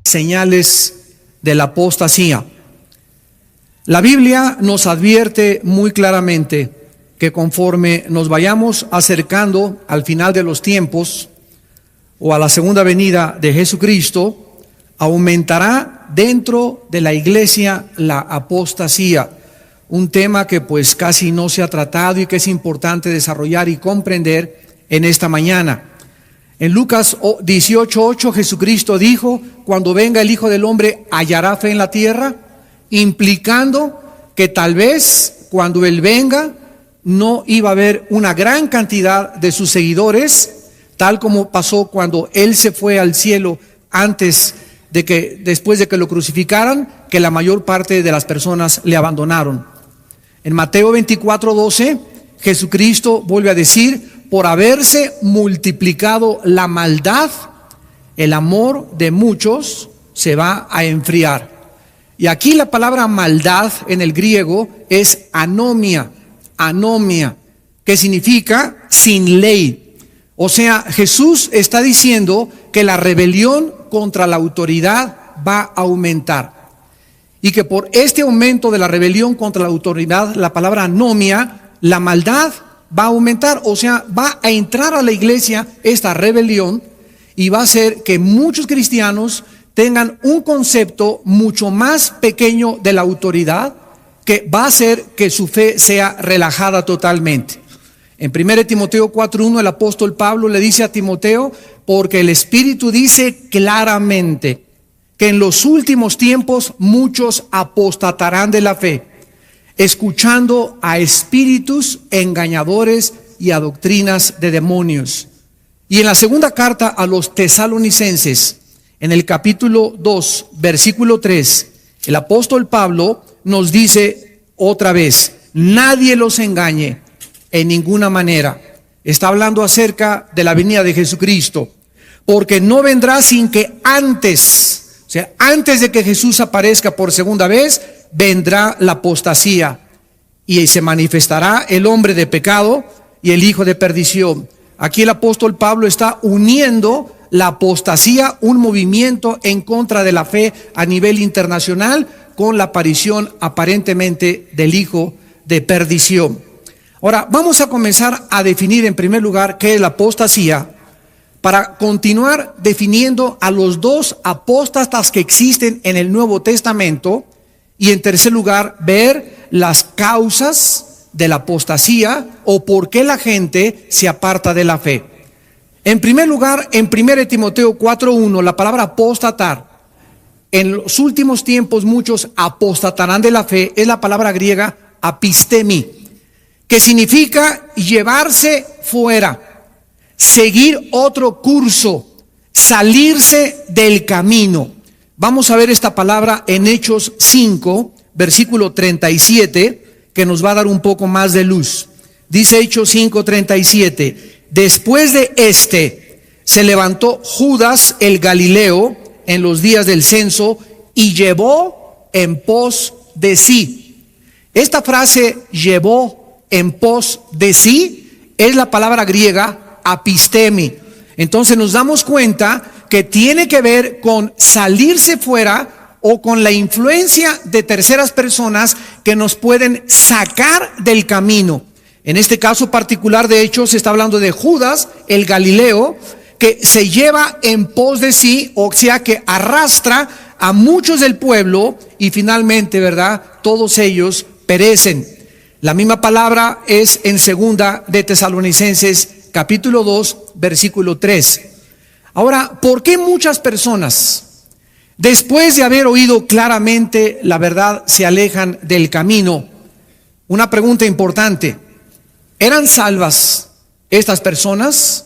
señales de la apostasía. La Biblia nos advierte muy claramente que conforme nos vayamos acercando al final de los tiempos o a la segunda venida de Jesucristo, aumentará dentro de la iglesia la apostasía. Un tema que pues casi no se ha tratado y que es importante desarrollar y comprender en esta mañana. En Lucas 18:8 Jesucristo dijo: cuando venga el Hijo del Hombre, ¿hallará fe en la tierra? Implicando que tal vez cuando Él venga no iba a haber una gran cantidad de sus seguidores, tal como pasó cuando Él se fue al cielo después de que lo crucificaran, que la mayor parte de las personas le abandonaron. En Mateo 24:12 Jesucristo vuelve a decir: por haberse multiplicado la maldad, el amor de muchos se va a enfriar. Y aquí la palabra maldad en el griego es anomia, que significa sin ley. O sea, Jesús está diciendo que la rebelión contra la autoridad va a aumentar. Y que por este aumento de la rebelión contra la autoridad, la palabra anomia, la maldad va a aumentar. O sea, va a entrar a la iglesia esta rebelión y va a hacer que muchos cristianos tengan un concepto mucho más pequeño de la autoridad, que va a hacer que su fe sea relajada totalmente. En 1 Timoteo 4:1 el apóstol Pablo le dice a Timoteo: porque el Espíritu dice claramente que en los últimos tiempos muchos apostatarán de la fe, escuchando a espíritus engañadores y a doctrinas de demonios. Y en la segunda carta a los tesalonicenses, en el capítulo 2, versículo 3, el apóstol Pablo nos dice otra vez: nadie los engañe en ninguna manera. Está hablando acerca de la venida de Jesucristo, porque no vendrá sin que antes de que Jesús aparezca por segunda vez, vendrá la apostasía y se manifestará el hombre de pecado y el hijo de perdición. Aquí el apóstol Pablo está uniendo la apostasía, un movimiento en contra de la fe a nivel internacional, con la aparición aparentemente del hijo de perdición. Ahora vamos a comenzar a definir en primer lugar qué es la apostasía, para continuar definiendo a los dos apóstatas que existen en el Nuevo Testamento, y en tercer lugar ver las causas de la apostasía o por qué la gente se aparta de la fe. En primer lugar, en 1 Timoteo 4:1, la palabra apostatar, en los últimos tiempos muchos apostatarán de la fe, es la palabra griega apistemi, que significa llevarse fuera, seguir otro curso, salirse del camino. Vamos a ver esta palabra en Hechos 5, versículo 37, que nos va a dar un poco más de luz. Dice Hechos 5:37: después de se levantó Judas el Galileo en los días del censo y llevó en pos de sí. Esta frase, llevó en pos de sí, es la palabra griega apistemi. Entonces nos damos cuenta que tiene que ver con salirse fuera o con la influencia de terceras personas que nos pueden sacar del camino. En este caso particular de Hechos se está hablando de Judas el Galileo, que se lleva en pos de sí, o sea que arrastra a muchos del pueblo y finalmente, ¿verdad?, todos ellos perecen. La misma palabra es en segunda de Tesalonicenses capítulo 2 versículo 3. Ahora, ¿por qué muchas personas, después de haber oído claramente la verdad, se alejan del camino? Una pregunta importante: ¿eran salvas estas personas?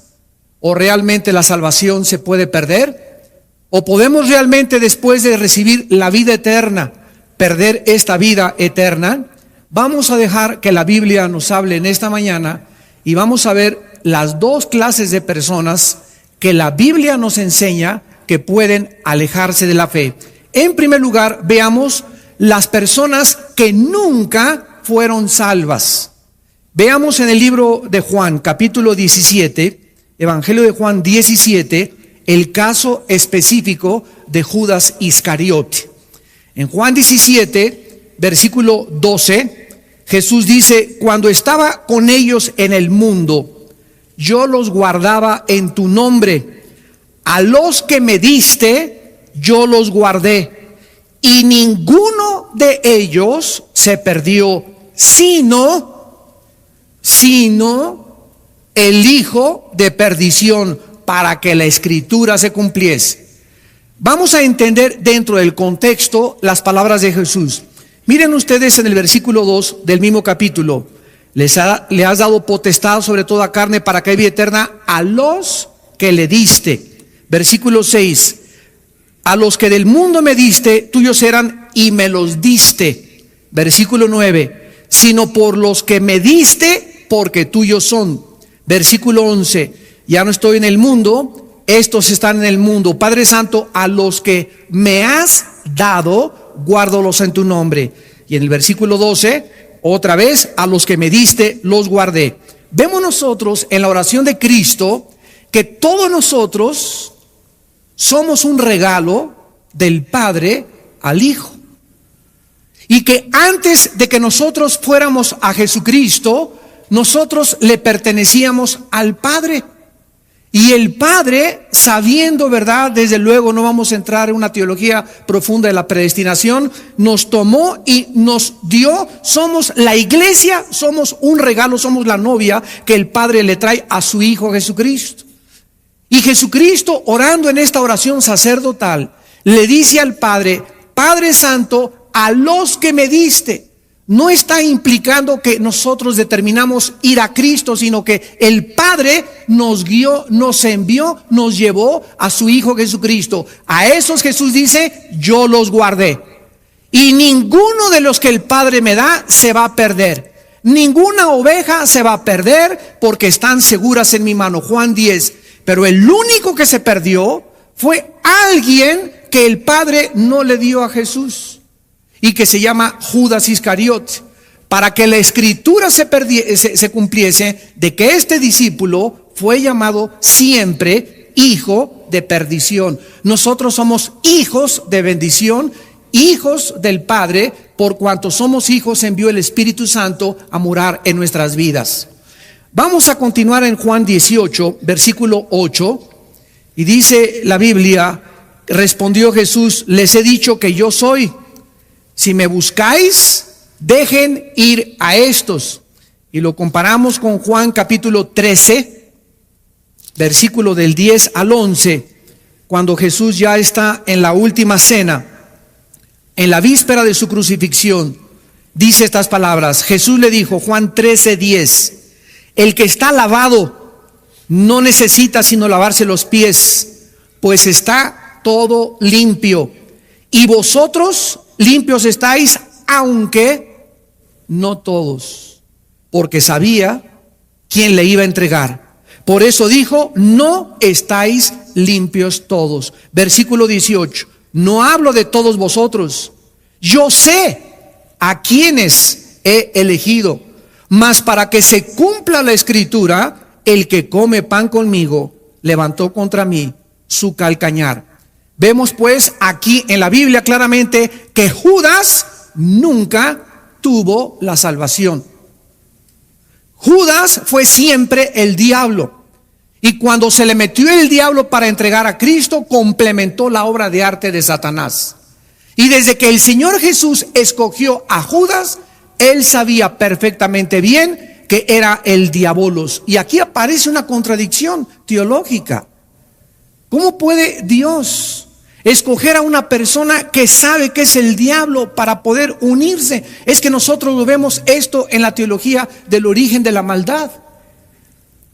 ¿O realmente la salvación se puede perder? ¿O podemos realmente, después de recibir la vida eterna, perder esta vida eterna? Vamos a dejar que la Biblia nos hable en esta mañana y vamos a ver las dos clases de personas que la Biblia nos enseña que pueden alejarse de la fe. En primer lugar, veamos las personas que nunca fueron salvas. Veamos en el libro de Juan, capítulo 17, Evangelio de Juan 17, el caso específico de Judas Iscariote. En Juan 17, versículo 12, Jesús dice: cuando estaba con ellos en el mundo, yo los guardaba en tu nombre. A los que me diste, yo los guardé. Y ninguno de ellos se perdió, sino el hijo de perdición, para que la escritura se cumpliese. Vamos a entender dentro del contexto las palabras de Jesús. Miren ustedes en el versículo 2 del mismo capítulo: le has dado potestad sobre toda carne para que haya vida eterna a los que le diste. Versículo 6: a los que del mundo me diste, tuyos eran y me los diste. Versículo 9: sino por los que me diste, porque tuyos son. Versículo 11: ya no estoy en el mundo, estos están en el mundo. Padre Santo, a los que me has dado, guárdalos en tu nombre. Y en el versículo 12, otra vez: a los que me diste, los guardé. Vemos nosotros en la oración de Cristo que todos nosotros somos un regalo del Padre al Hijo. Y que antes de que nosotros fuéramos a Jesucristo, nosotros le pertenecíamos al Padre. Y el Padre, sabiendo, ¿verdad? Desde luego no vamos a entrar en una teología profunda de la predestinación, nos tomó y nos dio. Somos la iglesia, somos un regalo, somos la novia que el Padre le trae a su Hijo Jesucristo. Y Jesucristo, orando en esta oración sacerdotal, le dice al Padre: Padre Santo, a los que me diste. No está implicando que nosotros determinamos ir a Cristo, sino que el Padre nos guió, nos envió, nos llevó a su Hijo Jesucristo. A esos Jesús dice: yo los guardé. Y ninguno de los que el Padre me da se va a perder. Ninguna oveja se va a perder, porque están seguras en mi mano. Juan 10. Pero el único que se perdió fue alguien que el Padre no le dio a Jesús, y que se llama Judas Iscariote, para que la escritura se cumpliese de que este discípulo fue llamado siempre hijo de perdición. Nosotros somos hijos de bendición, hijos del Padre, por cuanto somos hijos envió el Espíritu Santo a morar en nuestras vidas. Vamos a continuar en Juan 18, versículo 8, y dice la Biblia: respondió Jesús: les he dicho que yo soy. Si me buscáis, dejen ir a estos. Y lo comparamos con Juan capítulo 13, versículo del 10 al 11, cuando Jesús ya está en la última cena, en la víspera de su crucifixión. Dice estas palabras. Jesús le dijo, Juan 13, 10: el que está lavado no necesita sino lavarse los pies, pues está todo limpio. Y vosotros limpios estáis, aunque no todos, porque sabía quién le iba a entregar. Por eso dijo: no estáis limpios todos. Versículo 18: no hablo de todos vosotros, yo sé a quienes he elegido, mas para que se cumpla la escritura, el que come pan conmigo levantó contra mí su calcañar. Vemos pues aquí en la Biblia claramente que Judas nunca tuvo la salvación. Judas fue siempre el diablo. Y cuando se le metió el diablo para entregar a Cristo, complementó la obra de arte de Satanás. Y desde que el Señor Jesús escogió a Judas, él sabía perfectamente bien que era el diabolos. Y aquí aparece una contradicción teológica. ¿Cómo puede Dios escoger a una persona que sabe que es el diablo para poder unirse? Es que nosotros lo vemos esto en la teología del origen de la maldad.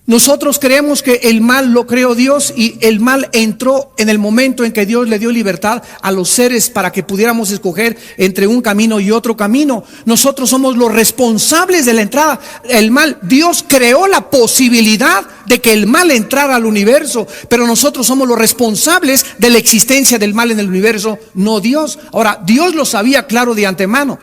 Nosotros creemos que el mal lo creó Dios, y el mal entró en el momento en que Dios le dio libertad a los seres para que pudiéramos escoger entre un camino y otro camino. Nosotros somos los responsables de la entrada. El mal, Dios creó la posibilidad de que el mal entrara al universo, pero nosotros somos los responsables de la existencia del mal en el universo, no Dios. Ahora, Dios lo sabía claro de antemano.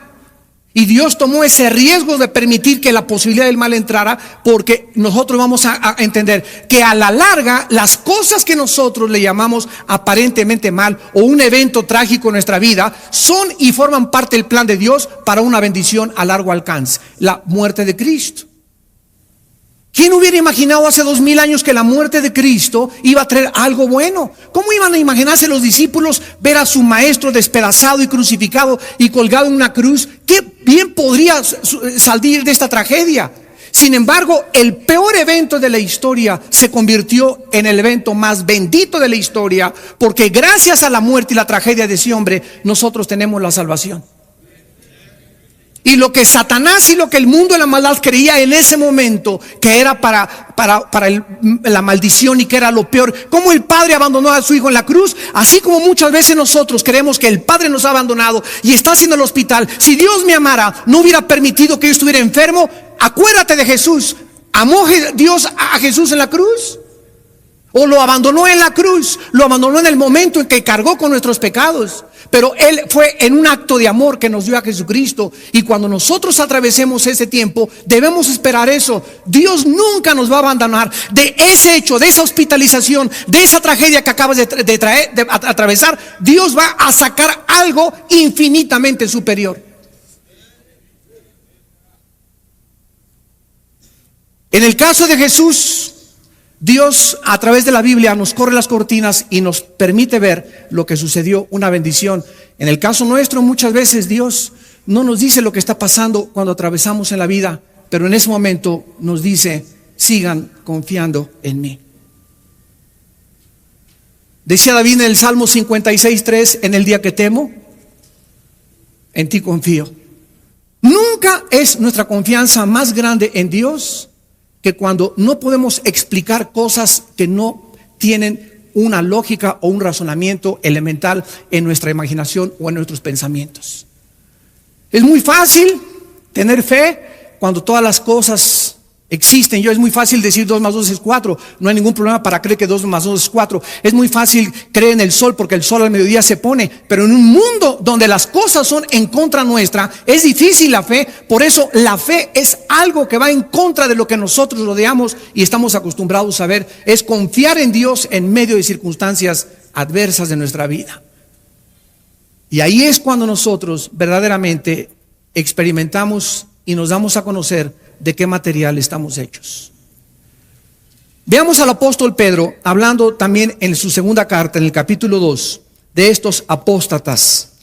Y Dios tomó ese riesgo de permitir que la posibilidad del mal entrara, porque nosotros vamos a entender que a la larga las cosas que nosotros le llamamos aparentemente mal o un evento trágico en nuestra vida son y forman parte del plan de Dios para una bendición a largo alcance: la muerte de Cristo. ¿Quién hubiera imaginado hace 2000 años que la muerte de Cristo iba a traer algo bueno? ¿Cómo iban a imaginarse los discípulos ver a su maestro despedazado y crucificado y colgado en una cruz? ¿Qué bien podría salir de esta tragedia? Sin embargo, el peor evento de la historia se convirtió en el evento más bendito de la historia, porque gracias a la muerte y la tragedia de ese hombre, nosotros tenemos la salvación. Y lo que Satanás y lo que el mundo de la maldad creía en ese momento que era para la maldición y que era lo peor, como el padre abandonó a su hijo en la cruz, así como muchas veces nosotros creemos que el padre nos ha abandonado y está haciendo el hospital. Si Dios me amara, no hubiera permitido que yo estuviera enfermo. Acuérdate de Jesús. ¿Amó Dios a Jesús en la cruz? ¿O lo abandonó en la cruz? Lo abandonó en el momento en que cargó con nuestros pecados. Pero Él fue en un acto de amor que nos dio a Jesucristo. Y cuando nosotros atravesemos ese tiempo, debemos esperar eso. Dios nunca nos va a abandonar. De ese hecho, de esa hospitalización, de esa tragedia que acabas de atravesar, Dios va a sacar algo infinitamente superior. En el caso de Jesús, Dios a través de la Biblia nos corre las cortinas y nos permite ver lo que sucedió, una bendición. En el caso nuestro, muchas veces Dios no nos dice lo que está pasando cuando atravesamos en la vida, pero en ese momento nos dice: sigan confiando en mí. Decía David en el Salmo 56:3: en el día que temo, en ti confío. Nunca es nuestra confianza más grande en Dios que cuando no podemos explicar cosas que no tienen una lógica o un razonamiento elemental en nuestra imaginación o en nuestros pensamientos. Es muy fácil tener fe cuando todas las cosas existen. Es muy fácil decir 2 más 2 es 4. No hay ningún problema para creer que 2 más 2 es 4. Es muy fácil creer en el sol porque el sol al mediodía se pone. Pero en un mundo donde las cosas son en contra nuestra, es difícil la fe. Por eso la fe es algo que va en contra de lo que nosotros rodeamos y estamos acostumbrados a ver. Es confiar en Dios en medio de circunstancias adversas de nuestra vida. Y ahí es cuando nosotros verdaderamente experimentamos y nos damos a conocer de qué material estamos hechos. Veamos al apóstol Pedro hablando también en su segunda carta, en el capítulo 2, de estos apóstatas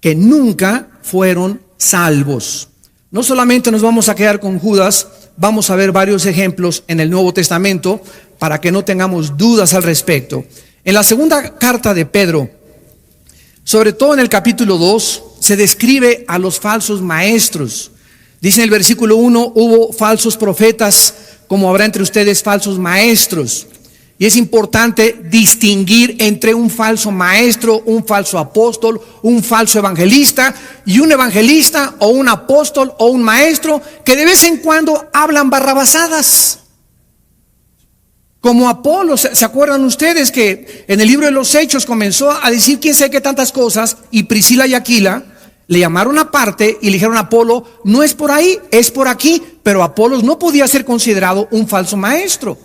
que nunca fueron salvos. No solamente nos vamos a quedar con Judas, vamos a ver varios ejemplos en el Nuevo Testamento para que no tengamos dudas al respecto. En la segunda carta de Pedro, sobre todo en el capítulo 2, se describe a los falsos maestros. Dice en el versículo 1: hubo falsos profetas, como habrá entre ustedes falsos maestros. Y es importante distinguir entre un falso maestro, un falso apóstol, un falso evangelista, y un evangelista o un apóstol o un maestro que de vez en cuando hablan barrabasadas. Como Apolo, ¿se acuerdan ustedes que en el libro de los Hechos comenzó a decir quién sabe qué tantas cosas? Y Priscila y Aquila le llamaron aparte y le dijeron a Apolo: no es por ahí, es por aquí. Pero Apolos no podía ser considerado un falso maestro.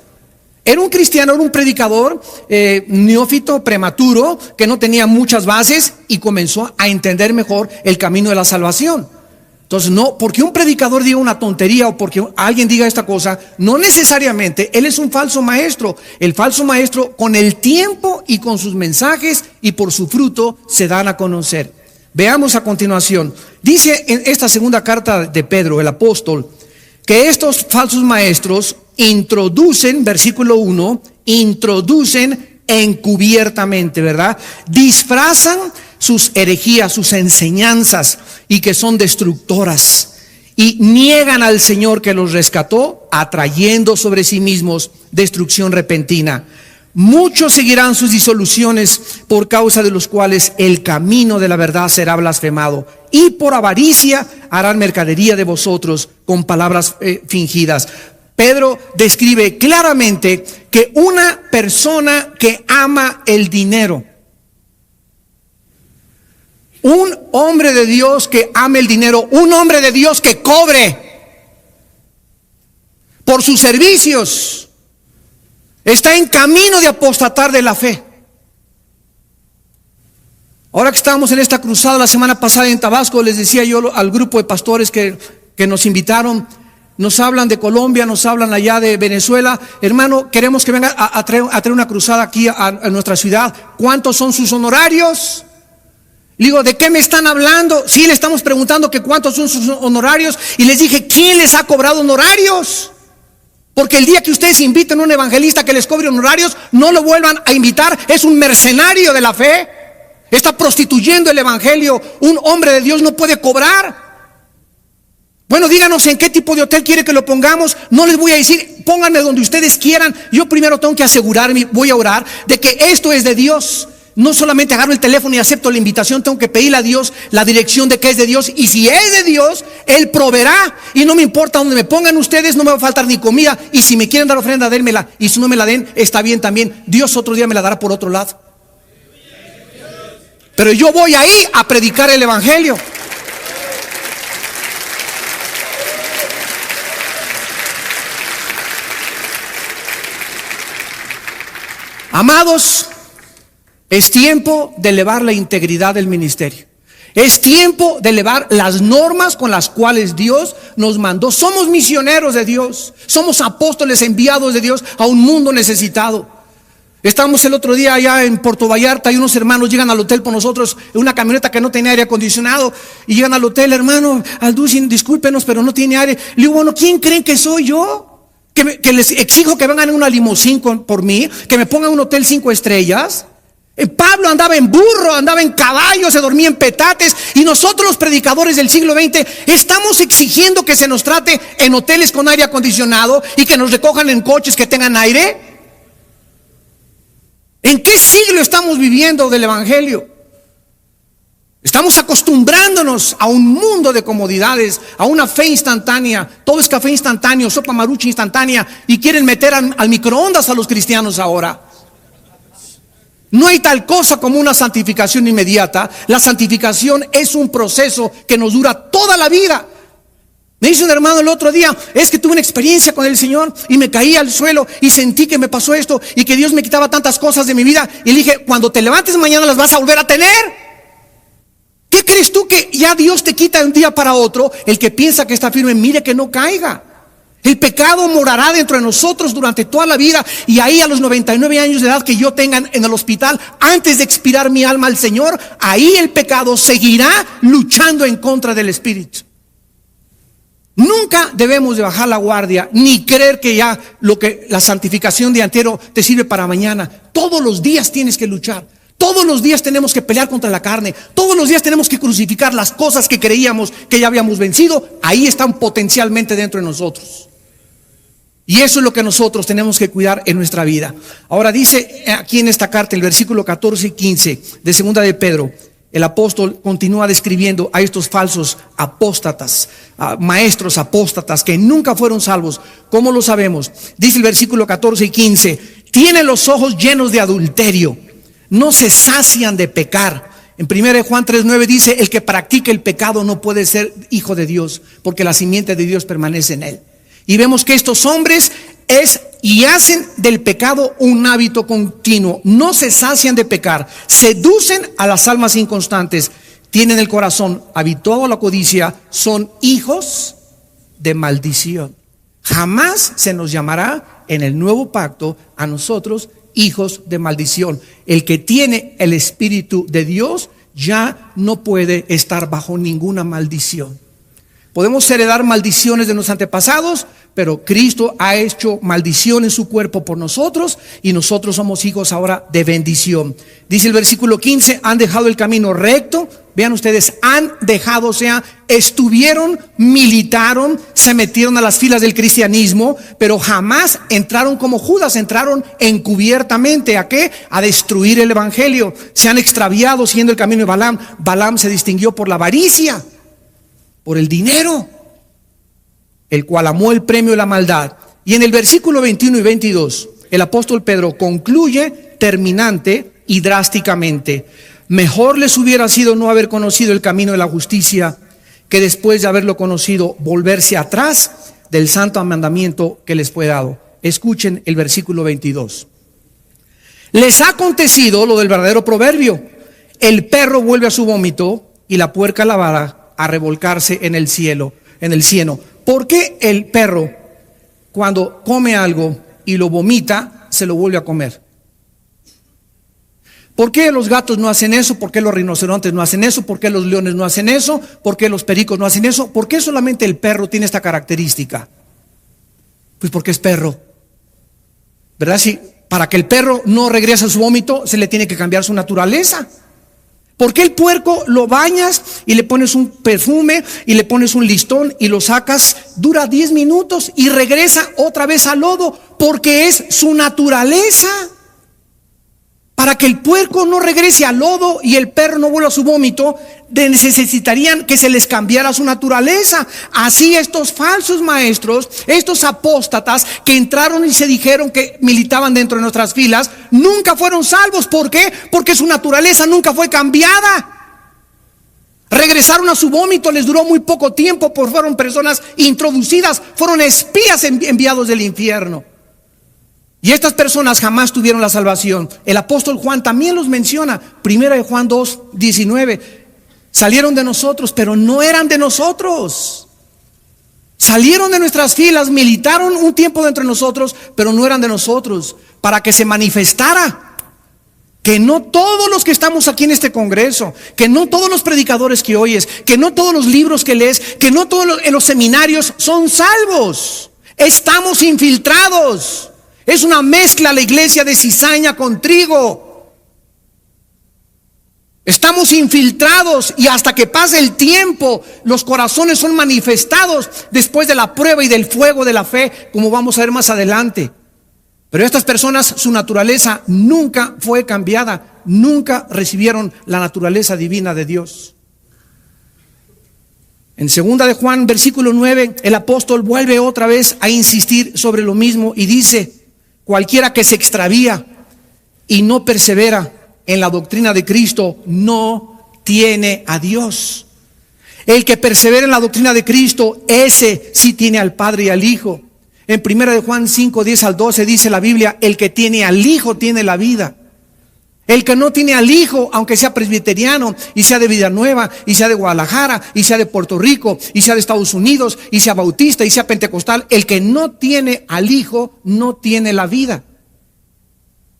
Era un cristiano, era un predicador neófito, prematuro, que no tenía muchas bases y comenzó a entender mejor el camino de la salvación. Entonces, no, porque un predicador diga una tontería o porque alguien diga esta cosa, no necesariamente él es un falso maestro. El falso maestro, con el tiempo y con sus mensajes y por su fruto, se dan a conocer. Veamos a continuación. Dice en esta segunda carta de Pedro, el apóstol, que estos falsos maestros introducen, versículo 1, introducen encubiertamente, ¿verdad? Disfrazan sus herejías, sus enseñanzas, y que son destructoras, y niegan al Señor que los rescató, atrayendo sobre sí mismos destrucción repentina. Muchos seguirán sus disoluciones, por causa de los cuales el camino de la verdad será blasfemado, y por avaricia harán mercadería de vosotros con palabras fingidas. Pedro describe claramente que una persona que ama el dinero Un hombre de Dios que ame el dinero, un hombre de Dios que cobre por sus servicios, está en camino de apostatar de la fe. Ahora que estábamos en esta cruzada la semana pasada en Tabasco, les decía yo al grupo de pastores que nos invitaron, nos hablan de Colombia, nos hablan allá de Venezuela. Hermano, queremos que venga a traer una cruzada aquí a nuestra ciudad. ¿Cuántos son sus honorarios? Digo, ¿de qué me están hablando? Sí, le estamos preguntando que cuántos son sus honorarios. Y les dije, ¿quién les ha cobrado honorarios? Porque el día que ustedes inviten a un evangelista que les cobre honorarios, no lo vuelvan a invitar. Es un mercenario de la fe. Está prostituyendo el evangelio. Un hombre de Dios no puede cobrar. Bueno, díganos en qué tipo de hotel quiere que lo pongamos. No les voy a decir, pónganme donde ustedes quieran. Yo primero tengo que asegurarme, voy a orar, de que esto es de Dios. No solamente agarro el teléfono y acepto la invitación, tengo que pedirle a Dios la dirección de que es de Dios. Y si es de Dios, Él proveerá. Y no me importa donde me pongan ustedes, no me va a faltar ni comida. Y si me quieren dar ofrenda, dénmela. Y si no me la den, está bien también. Dios otro día me la dará por otro lado. Pero yo voy ahí a predicar el evangelio. Amados, es tiempo de elevar la integridad del ministerio. Es tiempo de elevar las normas con las cuales Dios nos mandó. Somos misioneros de Dios. Somos apóstoles enviados de Dios a un mundo necesitado. Estábamos el otro día allá en Puerto Vallarta y unos hermanos llegan al hotel por nosotros en una camioneta que no tenía aire acondicionado. Y llegan al hotel, hermano, Alducin, discúlpenos, pero no tiene aire. Le digo, bueno, ¿quién creen que soy yo? Que les exijo que vengan en una limusín por mí, que me pongan un hotel 5 estrellas. Pablo andaba en burro, andaba en caballo, se dormía en petates. Y nosotros los predicadores del siglo XX estamos exigiendo que se nos trate en hoteles con aire acondicionado y que nos recojan en coches que tengan aire. ¿En qué siglo estamos viviendo del evangelio? Estamos acostumbrándonos a un mundo de comodidades, a una fe instantánea. Todo es café instantáneo, sopa marucha instantánea. Y quieren meter al microondas a los cristianos ahora. No hay tal cosa como una santificación inmediata. La santificación es un proceso que nos dura toda la vida. Me dice un hermano el otro día, es que tuve una experiencia con el Señor y me caí al suelo y sentí que me pasó esto y que Dios me quitaba tantas cosas de mi vida. Y le dije, cuando te levantes mañana las vas a volver a tener. ¿Qué crees tú que ya Dios te quita de un día para otro? El que piensa que está firme, mire que no caiga. El pecado morará dentro de nosotros durante toda la vida. Y ahí a los 99 años de edad que yo tenga en el hospital, antes de expirar mi alma al Señor, ahí el pecado seguirá luchando en contra del Espíritu. Nunca debemos de bajar la guardia, ni creer que ya la santificación de entero te sirve para mañana. Todos los días tienes que luchar. Todos los días tenemos que pelear contra la carne. Todos los días tenemos que crucificar las cosas que creíamos que ya habíamos vencido. Ahí están potencialmente dentro de nosotros. Y eso es lo que nosotros tenemos que cuidar en nuestra vida. Ahora dice aquí en esta carta, el versículo 14 y 15 de segunda de Pedro, el apóstol continúa describiendo a estos falsos apóstatas, maestros apóstatas que nunca fueron salvos. ¿Cómo lo sabemos? Dice el versículo 14 y 15, tienen los ojos llenos de adulterio, no se sacian de pecar. En 1 Juan 3:9 dice, el que practica el pecado no puede ser hijo de Dios, porque la simiente de Dios permanece en él. Y vemos que estos hombres hacen del pecado un hábito continuo. No se sacian de pecar, seducen a las almas inconstantes, tienen el corazón habituado a la codicia, son hijos de maldición. Jamás se nos llamará en el nuevo pacto a nosotros hijos de maldición. El que tiene el Espíritu de Dios ya no puede estar bajo ninguna maldición. Podemos heredar maldiciones de nuestros antepasados, pero Cristo ha hecho maldición en su cuerpo por nosotros y nosotros somos hijos ahora de bendición. Dice el versículo 15, han dejado el camino recto. Vean ustedes, han dejado, o sea, estuvieron, militaron, se metieron a las filas del cristianismo, pero jamás entraron como Judas, entraron encubiertamente. ¿A qué? A destruir el evangelio. Se han extraviado siguiendo el camino de Balaam. Balaam se distinguió por la avaricia, por el dinero, el cual amó el premio de la maldad. Y en el versículo 21 y 22, el apóstol Pedro concluye terminante y drásticamente. Mejor les hubiera sido no haber conocido el camino de la justicia, que después de haberlo conocido, volverse atrás del santo mandamiento que les fue dado. Escuchen el versículo 22. Les ha acontecido lo del verdadero proverbio: el perro vuelve a su vómito y la puerca lavada a revolcarse en el cielo, en el cieno. ¿Por qué el perro, cuando come algo y lo vomita, se lo vuelve a comer? ¿Por qué los gatos no hacen eso? ¿Por qué los rinocerontes no hacen eso? ¿Por qué los leones no hacen eso? ¿Por qué los pericos no hacen eso? ¿Por qué solamente el perro tiene esta característica? Pues porque es perro, ¿verdad? Si para que el perro no regrese a su vómito, se le tiene que cambiar su naturaleza. ¿Por qué el puerco lo bañas y le pones un perfume y le pones un listón y lo sacas? Dura 10 minutos y regresa otra vez al lodo, porque es su naturaleza. Para que el puerco no regrese al lodo y el perro no vuelva a su vómito, necesitarían que se les cambiara su naturaleza. Así estos falsos maestros, estos apóstatas que entraron y se dijeron que militaban dentro de nuestras filas, nunca fueron salvos. ¿Por qué? Porque su naturaleza nunca fue cambiada. Regresaron a su vómito, les duró muy poco tiempo, porque fueron personas introducidas, fueron espías enviados del infierno. Y estas personas jamás tuvieron la salvación. El apóstol Juan también los menciona. Primera de Juan 2:19. Salieron de nosotros, pero no eran de nosotros. Salieron de nuestras filas, militaron un tiempo dentro de nosotros, pero no eran de nosotros. Para que se manifestara que no todos los que estamos aquí en este congreso, que no todos los predicadores que oyes, que no todos los libros que lees, que no todos en los seminarios son salvos. Estamos infiltrados. Es una mezcla la iglesia de cizaña con trigo. Estamos infiltrados y hasta que pase el tiempo, los corazones son manifestados después de la prueba y del fuego de la fe, como vamos a ver más adelante. Pero estas personas, su naturaleza nunca fue cambiada, nunca recibieron la naturaleza divina de Dios. En 2 de Juan, versículo 9, el apóstol vuelve otra vez a insistir sobre lo mismo y dice: cualquiera que se extravía y no persevera en la doctrina de Cristo no tiene a Dios. El que persevera en la doctrina de Cristo, ese sí tiene al Padre y al Hijo. En 1 de Juan 5:10-12 dice la Biblia: el que tiene al Hijo tiene la vida. El que no tiene al Hijo, aunque sea presbiteriano y sea de Villanueva y sea de Guadalajara y sea de Puerto Rico y sea de Estados Unidos y sea bautista y sea pentecostal, el que no tiene al Hijo no tiene la vida.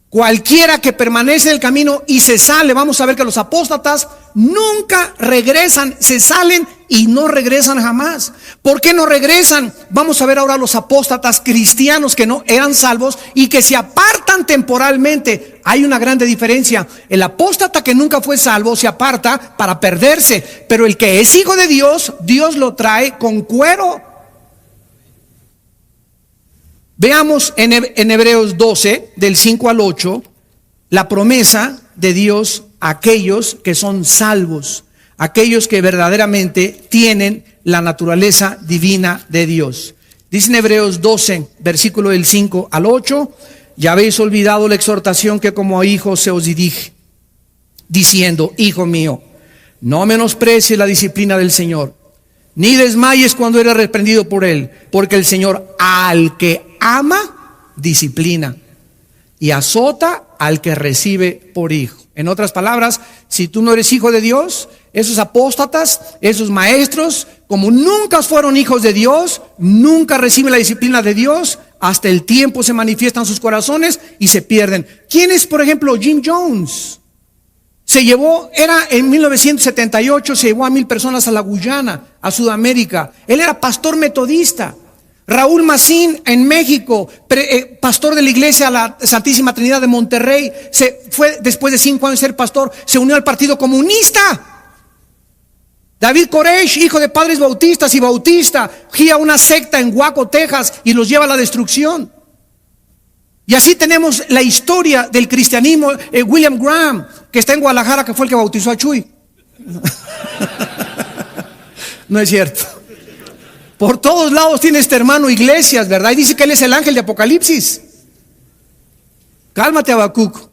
Cualquiera que permanece en el camino y se sale, vamos a ver que los apóstatas nunca regresan, se salen y no regresan jamás. ¿Por qué no regresan? Vamos a ver ahora los apóstatas cristianos que no eran salvos y que se apartan temporalmente. Hay una grande diferencia. El apóstata que nunca fue salvo se aparta para perderse, pero el que es hijo de Dios, Dios lo trae con cuero. Veamos en Hebreos 12, del 5 al 8, la promesa de Dios a aquellos que son salvos, aquellos que verdaderamente tienen la naturaleza divina de Dios. Dice en Hebreos 12, versículo del 5 al 8, ya habéis olvidado la exhortación que como a hijos se os dirige, diciendo: hijo mío, no menosprecies la disciplina del Señor, ni desmayes cuando eres reprendido por él, porque el Señor al que ama, disciplina, y azota al que recibe por hijo. En otras palabras, si tú no eres hijo de Dios, esos apóstatas, esos maestros, como nunca fueron hijos de Dios, nunca reciben la disciplina de Dios, hasta el tiempo se manifiestan sus corazones y se pierden. ¿Quién es, por ejemplo, Jim Jones? Se llevó, era en 1978, se llevó a 1,000 personas a la Guyana, a Sudamérica. Él era pastor metodista. Raúl Macín en México, pastor de la iglesia La Santísima Trinidad de Monterrey, se fue después de 5 años de ser pastor, se unió al Partido Comunista. David Koresh, hijo de padres bautistas y bautista, guía una secta en Waco, Texas, y los lleva a la destrucción. Y así tenemos la historia del cristianismo. William Graham, que está en Guadalajara, que fue el que bautizó a Chuy. No es cierto. Por todos lados tiene este hermano iglesias, ¿verdad? Y dice que él es el ángel de Apocalipsis. Cálmate, Habacuc.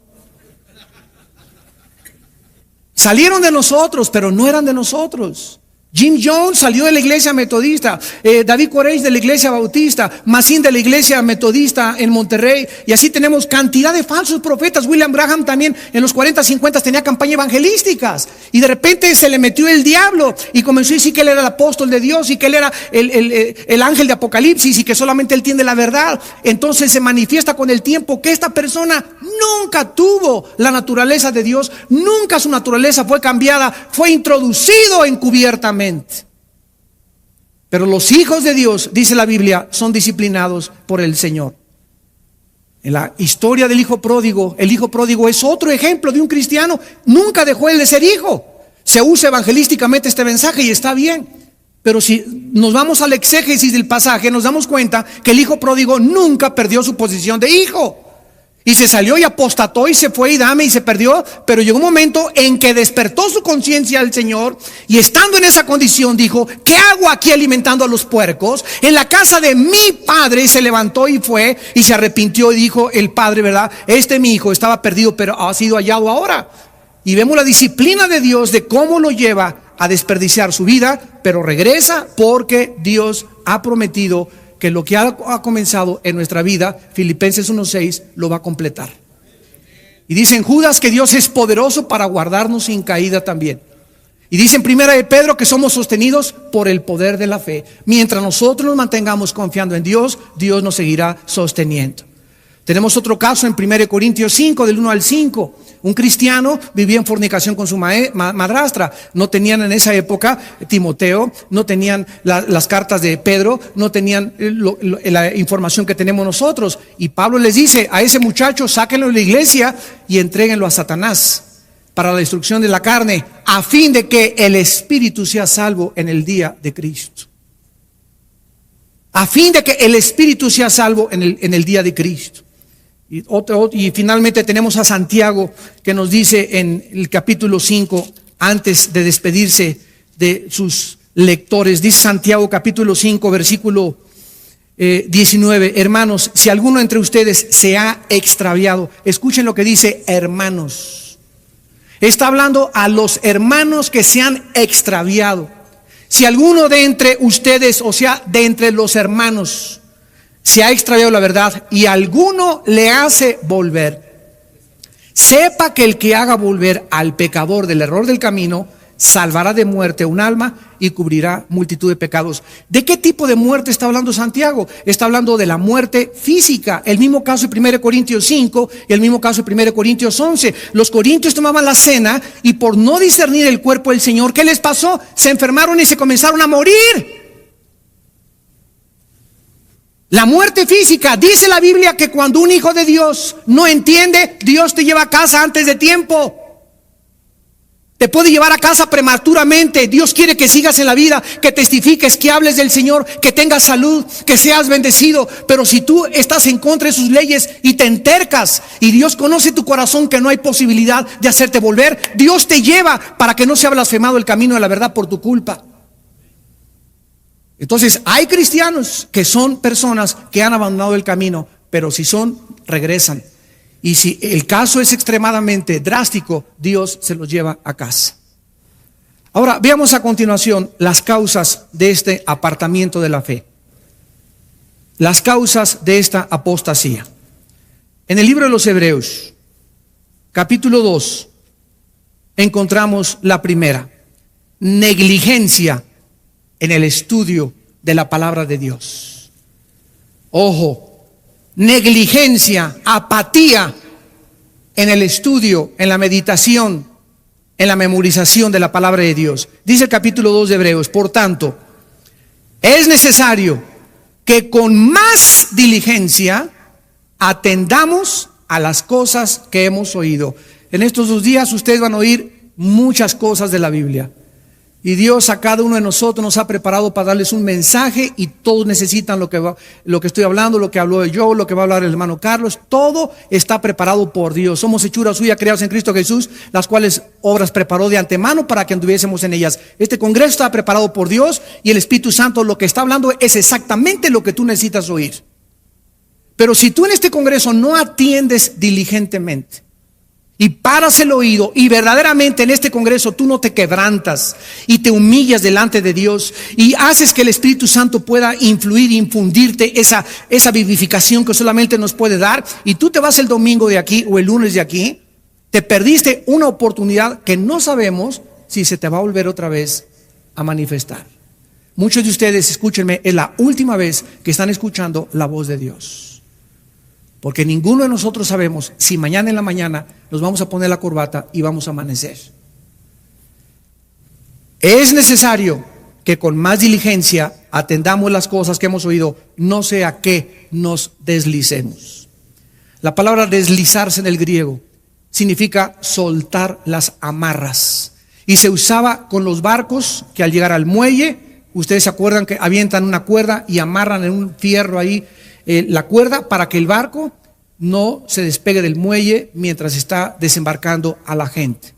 Salieron de nosotros, pero no eran de nosotros. Jim Jones salió de la iglesia metodista, David Koresh de la iglesia bautista, Masin de la iglesia metodista en Monterrey, y así tenemos cantidad de falsos profetas. William Branham también en los 40, 50 tenía campañas evangelísticas, y de repente se le metió el diablo y comenzó a decir que él era el apóstol de Dios y que él era el ángel de Apocalipsis y que solamente él tiene la verdad. Entonces se manifiesta con el tiempo que esta persona nunca tuvo la naturaleza de Dios, nunca su naturaleza fue cambiada, fue introducido encubiertamente. Pero los hijos de Dios, dice la Biblia, son disciplinados por el Señor. En la historia del hijo pródigo, el hijo pródigo es otro ejemplo de un cristiano. Nunca dejó él de ser hijo. Se usa evangelísticamente este mensaje y está bien. Pero si nos vamos al exégesis del pasaje, nos damos cuenta que el hijo pródigo nunca perdió su posición de hijo. Y se salió y apostató y se fue y dame y se perdió. Pero llegó un momento en que despertó su conciencia al Señor. Y estando en esa condición dijo: ¿qué hago aquí alimentando a los puercos? En la casa de mi padre. Y se levantó y fue y se arrepintió y dijo el padre, ¿verdad? Mi hijo estaba perdido, pero ha sido hallado ahora. Y vemos la disciplina de Dios de cómo lo lleva a desperdiciar su vida, pero regresa porque Dios ha prometido que lo que ha comenzado en nuestra vida, Filipenses 1:6, lo va a completar. Y dice en Judas que Dios es poderoso para guardarnos sin caída también. Y dice en Primera de Pedro que somos sostenidos por el poder de la fe. Mientras nosotros nos mantengamos confiando en Dios, Dios nos seguirá sosteniendo. Tenemos otro caso en 1 Corintios 5, del 1 al 5. Un cristiano vivía en fornicación con su madrastra. No tenían en esa época Timoteo, no tenían las cartas de Pedro, no tenían la información que tenemos nosotros. Y Pablo les dice a ese muchacho: sáquenlo de la iglesia y entréguenlo a Satanás para la destrucción de la carne, a fin de que el espíritu sea salvo en el día de Cristo. A fin de que el espíritu sea salvo en el día de Cristo. Y finalmente tenemos a Santiago, que nos dice en el capítulo 5, antes de despedirse de sus lectores, dice Santiago capítulo 5 versículo 19: hermanos, si alguno entre ustedes se ha extraviado, escuchen lo que dice hermanos. Está hablando a los hermanos que se han extraviado. Si alguno de entre ustedes, o sea, de entre los hermanos, se ha extraviado la verdad y alguno le hace volver, sepa que el que haga volver al pecador del error del camino salvará de muerte un alma y cubrirá multitud de pecados. ¿De qué tipo de muerte está hablando Santiago? Está hablando de la muerte física. El mismo caso de 1 Corintios 5 y el mismo caso de 1 Corintios 11. Los corintios tomaban la cena y por no discernir el cuerpo del Señor, ¿qué les pasó? Se enfermaron y se comenzaron a morir. La muerte física. Dice la Biblia que cuando un hijo de Dios no entiende, Dios te lleva a casa antes de tiempo. Te puede llevar a casa prematuramente. Dios quiere que sigas en la vida, que testifiques, que hables del Señor, que tengas salud, que seas bendecido. Pero si tú estás en contra de sus leyes y te entercas, y Dios conoce tu corazón que no hay posibilidad de hacerte volver, Dios te lleva para que no sea blasfemado el camino de la verdad por tu culpa. Entonces hay cristianos que son personas que han abandonado el camino, pero si regresan. Y si el caso es extremadamente drástico, Dios se los lleva a casa. Ahora veamos a continuación las causas de este apartamiento de la fe. Las causas de esta apostasía. En el libro de los Hebreos, capítulo 2, encontramos la primera: negligencia en el estudio de la palabra de Dios. Ojo, negligencia, apatía en el estudio, en la meditación, en la memorización de la palabra de Dios. Dice el capítulo 2 de Hebreos: por tanto, es necesario que con más diligencia atendamos a las cosas que hemos oído. En estos 2 días ustedes van a oír muchas cosas de la Biblia. Y Dios a cada uno de nosotros nos ha preparado para darles un mensaje, y todos necesitan lo que estoy hablando, lo que habló yo, lo que va a hablar el hermano Carlos. Todo está preparado por Dios. Somos hechura suya, creados en Cristo Jesús, las cuales obras preparó de antemano para que anduviésemos en ellas. Este congreso está preparado por Dios, y el Espíritu Santo lo que está hablando es exactamente lo que tú necesitas oír. Pero si tú en este congreso no atiendes diligentemente y paras el oído y verdaderamente en este congreso tú no te quebrantas y te humillas delante de Dios y haces que el Espíritu Santo pueda influir, infundirte esa vivificación que solamente nos puede dar, y tú te vas el domingo de aquí o el lunes de aquí, te perdiste una oportunidad que no sabemos si se te va a volver otra vez a manifestar. Muchos de ustedes, escúchenme, es la última vez que están escuchando la voz de Dios. Porque ninguno de nosotros sabemos si mañana en la mañana nos vamos a poner la corbata y vamos a amanecer. Es necesario que con más diligencia atendamos las cosas que hemos oído, no sea que nos deslicemos. La palabra deslizarse en el griego significa soltar las amarras. Y se usaba con los barcos que al llegar al muelle, ustedes se acuerdan que avientan una cuerda y amarran en un fierro ahí la cuerda para que el barco no se despegue del muelle mientras está desembarcando a la gente.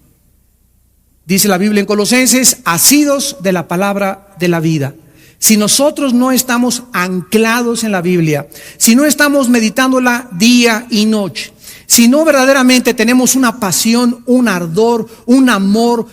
Dice la Biblia en Colosenses, asidos de la palabra de la vida. Si nosotros no estamos anclados en la Biblia, si no estamos meditándola día y noche, si no verdaderamente tenemos una pasión, un ardor, un amor,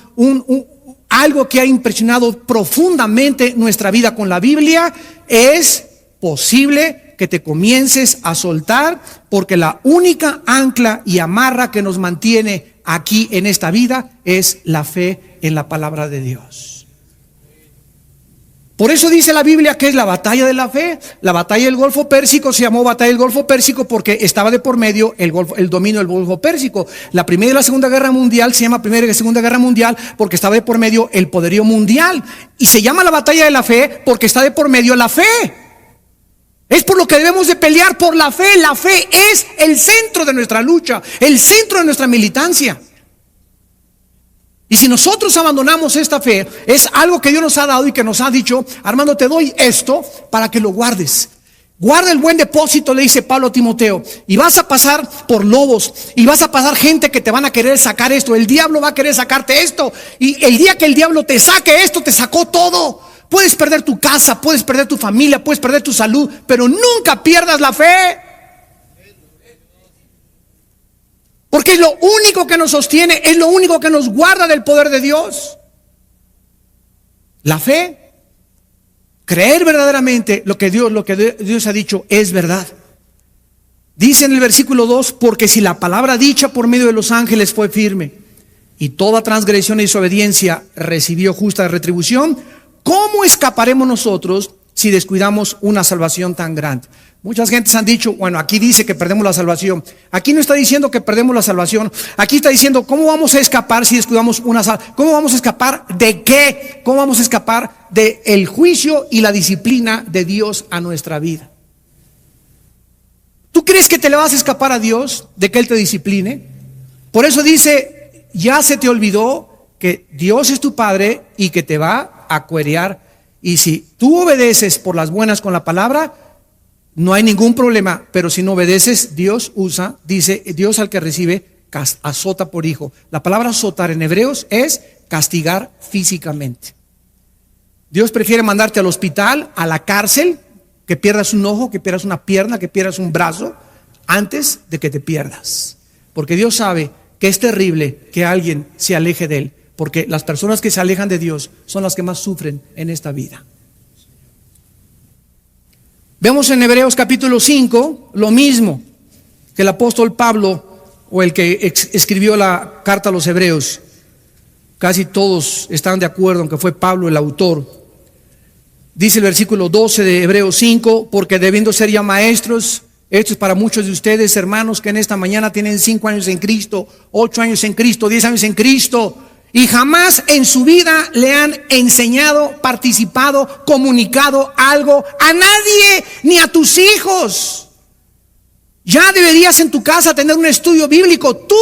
algo que ha impresionado profundamente nuestra vida con la Biblia, es posible que te comiences a soltar, porque la única ancla y amarra que nos mantiene aquí en esta vida es la fe en la palabra de Dios. Por eso dice la Biblia que es la batalla de la fe. La batalla del Golfo Pérsico se llamó batalla del Golfo Pérsico porque estaba de por medio el dominio del Golfo Pérsico. La Primera y la Segunda Guerra Mundial se llama Primera y Segunda Guerra Mundial porque estaba de por medio el poderío mundial. Y se llama la batalla de la fe porque está de por medio la fe. Es por lo que debemos de pelear, por la fe. La fe es el centro de nuestra lucha, el centro de nuestra militancia. Y si nosotros abandonamos esta fe, es algo que Dios nos ha dado y que nos ha dicho: Armando, te doy esto para que lo guardes. Guarda el buen depósito, le dice Pablo a Timoteo, y vas a pasar por lobos, y vas a pasar gente que te van a querer sacar esto. El diablo va a querer sacarte esto, y el día que el diablo te saque esto, te sacó todo. Puedes perder tu casa, puedes perder tu familia, puedes perder tu salud, pero nunca pierdas la fe. Porque es lo único que nos sostiene, es lo único que nos guarda del poder de Dios. La fe, creer verdaderamente lo que Dios ha dicho es verdad. Dice en el versículo 2, porque si la palabra dicha por medio de los ángeles fue firme, y toda transgresión y desobediencia recibió justa retribución, ¿cómo escaparemos nosotros si descuidamos una salvación tan grande? Muchas gentes han dicho, bueno, aquí dice que perdemos la salvación. Aquí no está diciendo que perdemos la salvación. Aquí está diciendo, ¿cómo vamos a escapar si descuidamos una salvación? ¿Cómo vamos a escapar de qué? ¿Cómo vamos a escapar del juicio y la disciplina de Dios a nuestra vida? ¿Tú crees que te le vas a escapar a Dios de que Él te discipline? Por eso dice, ya se te olvidó que Dios es tu Padre y que te va a cuerear. Y si tú obedeces por las buenas con la palabra, no hay ningún problema. Pero si no obedeces, Dios usa, dice, Dios al que recibe azota por hijo. La palabra azotar en hebreos es castigar físicamente. Dios prefiere mandarte al hospital, a la cárcel, que pierdas un ojo, que pierdas una pierna, que pierdas un brazo, antes de que te pierdas. Porque Dios sabe que es terrible que alguien se aleje de Él. Porque las personas que se alejan de Dios son las que más sufren en esta vida. Vemos en Hebreos capítulo 5 lo mismo que el apóstol Pablo, o el que escribió la carta a los Hebreos. Casi todos están de acuerdo en que fue Pablo el autor. Dice el versículo 12 de Hebreos 5, porque debiendo ser ya maestros, esto es para muchos de ustedes, hermanos, que en esta mañana tienen 5 años en Cristo, 8 años en Cristo, 10 años en Cristo, y jamás en su vida le han enseñado, participado, comunicado algo a nadie, ni a tus hijos. Ya deberías en tu casa tener un estudio bíblico tú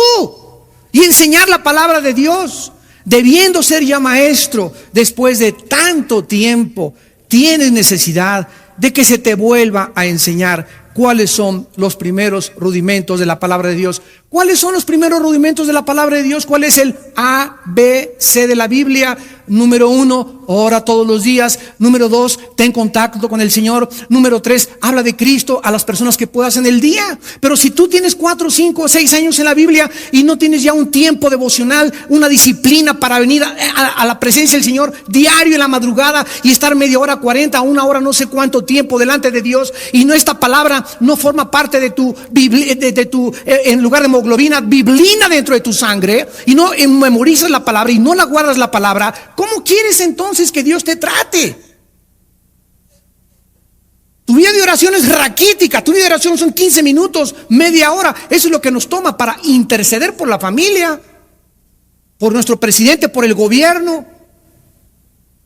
y enseñar la palabra de Dios. Debiendo ser ya maestro después de tanto tiempo, tienes necesidad de que se te vuelva a enseñar cuáles son los primeros rudimentos de la palabra de Dios. ¿Cuáles son los primeros rudimentos de la palabra de Dios? ¿Cuál es el A, B, C de la Biblia? Número 1, ora todos los días. Número 2, ten contacto con el Señor. Número 3, habla de Cristo a las personas que puedas en el día. Pero si tú tienes 4, 5, 6 años en la Biblia y no tienes ya un tiempo devocional, una disciplina para venir a la presencia del Señor diario en la madrugada y estar media hora, 40, una hora, no sé cuánto tiempo delante de Dios, y no, esta palabra no forma parte de tu Biblia, en lugar de hemoglobina, biblina dentro de tu sangre, y no memorizas la palabra y no la guardas la palabra, ¿cómo quieres entonces que Dios te trate? Tu vida de oración es raquítica. Tu vida de oración son 15 minutos, media hora. Eso es lo que nos toma para interceder por la familia, por nuestro presidente, por el gobierno.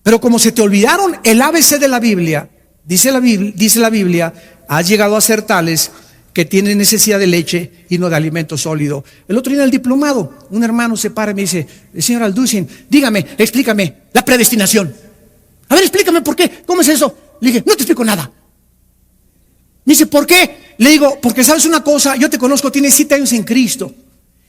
Pero como se te olvidaron el ABC de la Biblia, dice la Biblia, has llegado a ser tales que tienen necesidad de leche y no de alimento sólido. El otro día en el diplomado, un hermano se para y me dice: señor Alducin, dígame, explícame la predestinación. A ver, explícame por qué, ¿cómo es eso? Le dije: no te explico nada. Me dice: ¿por qué? Le digo: porque sabes una cosa, yo te conozco, tienes 7 años en Cristo,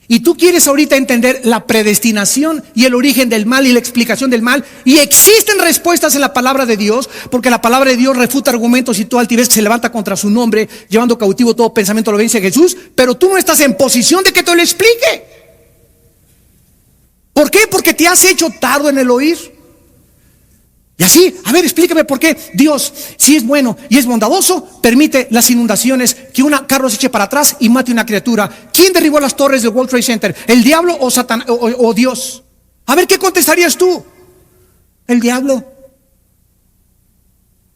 y tú quieres ahorita entender la predestinación y el origen del mal y la explicación del mal, y existen respuestas en la palabra de Dios, porque la palabra de Dios refuta argumentos y toda altivez que se levanta contra su nombre, llevando cautivo todo pensamiento a la obediencia de Jesús, pero tú no estás en posición de que te lo explique. ¿Por qué? Porque te has hecho tardo en el oír. Y así, a ver, explícame por qué Dios, si es bueno y es bondadoso, permite las inundaciones, que un carro se eche para atrás y mate una criatura. ¿Quién derribó las torres del World Trade Center? ¿El diablo o Satán o Dios? A ver, ¿qué contestarías tú? El diablo.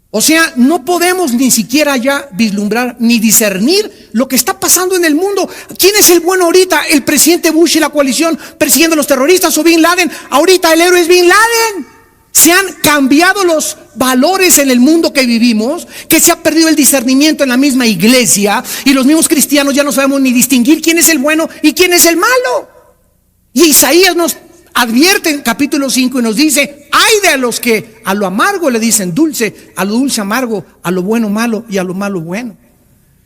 O sea, no podemos ni siquiera ya vislumbrar ni discernir lo que está pasando en el mundo. ¿Quién es el bueno ahorita? ¿El presidente Bush y la coalición persiguiendo a los terroristas o Bin Laden? Ahorita el héroe es Bin Laden. Se han cambiado los valores en el mundo que vivimos, que se ha perdido el discernimiento en la misma iglesia, y los mismos cristianos ya no sabemos ni distinguir quién es el bueno y quién es el malo. Y Isaías nos advierte en capítulo 5 y nos dice: ay de los que a lo amargo le dicen dulce, a lo dulce amargo, a lo bueno malo y a lo malo bueno.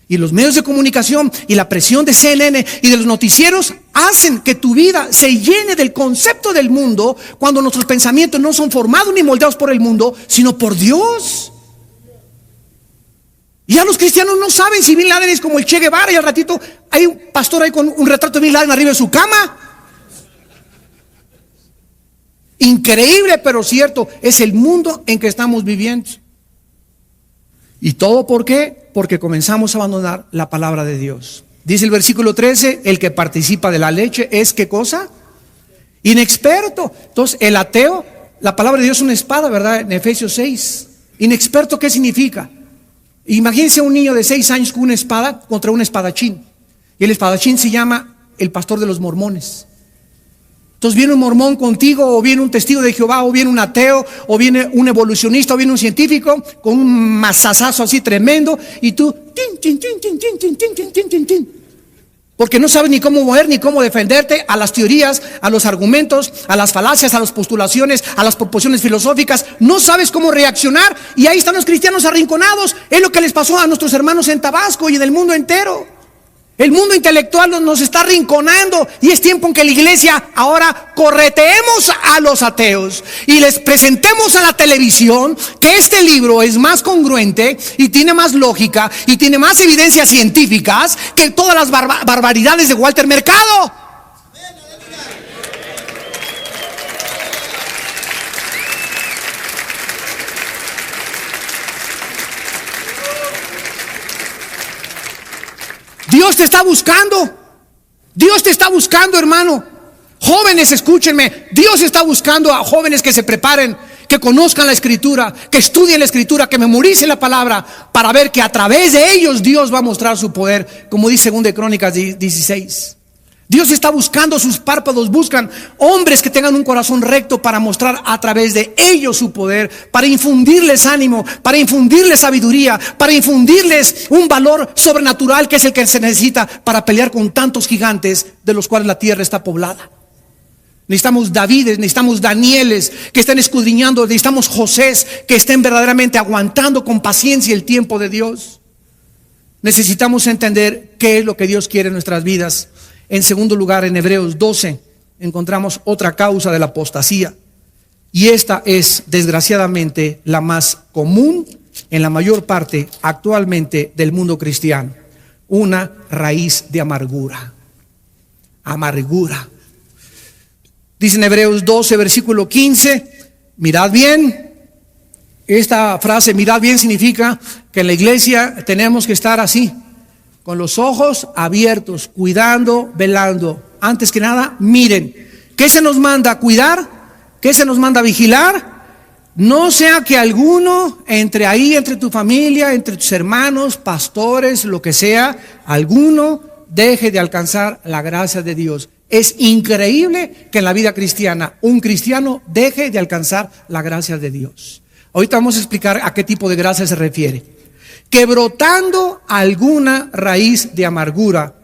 Y los medios de comunicación y la presión de CNN y de los noticieros hacen que tu vida se llene del concepto del mundo, cuando nuestros pensamientos no son formados ni moldeados por el mundo, sino por Dios. Y ya los cristianos no saben si Bin Laden es como el Che Guevara, y al ratito hay un pastor ahí con un retrato de Bin Laden arriba de su cama. Increíble, pero cierto, es el mundo en que estamos viviendo. ¿Y todo por qué? Porque comenzamos a abandonar la palabra de Dios. Dice el versículo 13: el que participa de la leche es, ¿qué cosa? Inexperto. Entonces, el ateo, la palabra de Dios es una espada, ¿verdad? En Efesios 6. Inexperto, ¿qué significa? Imagínense a un niño de 6 años con una espada contra un espadachín. Y el espadachín se llama el pastor de los mormones. Entonces viene un mormón contigo, o viene un testigo de Jehová, o viene un ateo, o viene un evolucionista, o viene un científico con un mazazazo así tremendo, y tú tin, tin, tin, tin, tin, tin, tin, tin, tin, tin, tin, porque no sabes ni cómo mover ni cómo defenderte a las teorías, a los argumentos, a las falacias, a las postulaciones, a las proposiciones filosóficas. No sabes cómo reaccionar, y ahí están los cristianos arrinconados. Es lo que les pasó a nuestros hermanos en Tabasco y en el mundo entero. El mundo intelectual nos está arrinconando, y es tiempo en que la iglesia ahora correteemos a los ateos y les presentemos a la televisión que este libro es más congruente y tiene más lógica y tiene más evidencias científicas que todas las barbaridades de Walter Mercado. Dios te está buscando. Dios te está buscando, hermano. Jóvenes, escúchenme. Dios está buscando a jóvenes que se preparen, que conozcan la Escritura, que estudien la Escritura, que memoricen la palabra, para ver que a través de ellos Dios va a mostrar su poder, como dice 2 Crónicas 16. Dios está buscando, sus párpados buscan hombres que tengan un corazón recto para mostrar a través de ellos su poder, para infundirles ánimo, para infundirles sabiduría, para infundirles un valor sobrenatural que es el que se necesita para pelear con tantos gigantes de los cuales la tierra está poblada. Necesitamos Davides, necesitamos Danieles que estén escudriñando, necesitamos Josés que estén verdaderamente aguantando con paciencia el tiempo de Dios. Necesitamos entender qué es lo que Dios quiere en nuestras vidas. En segundo lugar, en Hebreos 12 encontramos otra causa de la apostasía. Y esta es, desgraciadamente, la más común en la mayor parte actualmente del mundo cristiano. Una raíz de amargura. Amargura. Dice en Hebreos 12, versículo 15, mirad bien. Esta frase, mirad bien, significa que en la iglesia tenemos que estar así, con los ojos abiertos, cuidando, velando. Antes que nada, miren. ¿Qué se nos manda a cuidar? ¿Qué se nos manda a vigilar? No sea que alguno entre tu familia, entre tus hermanos, pastores, lo que sea, alguno deje de alcanzar la gracia de Dios. Es increíble que en la vida cristiana un cristiano deje de alcanzar la gracia de Dios. Ahorita vamos a explicar a qué tipo de gracia se refiere. Que brotando alguna raíz de amargura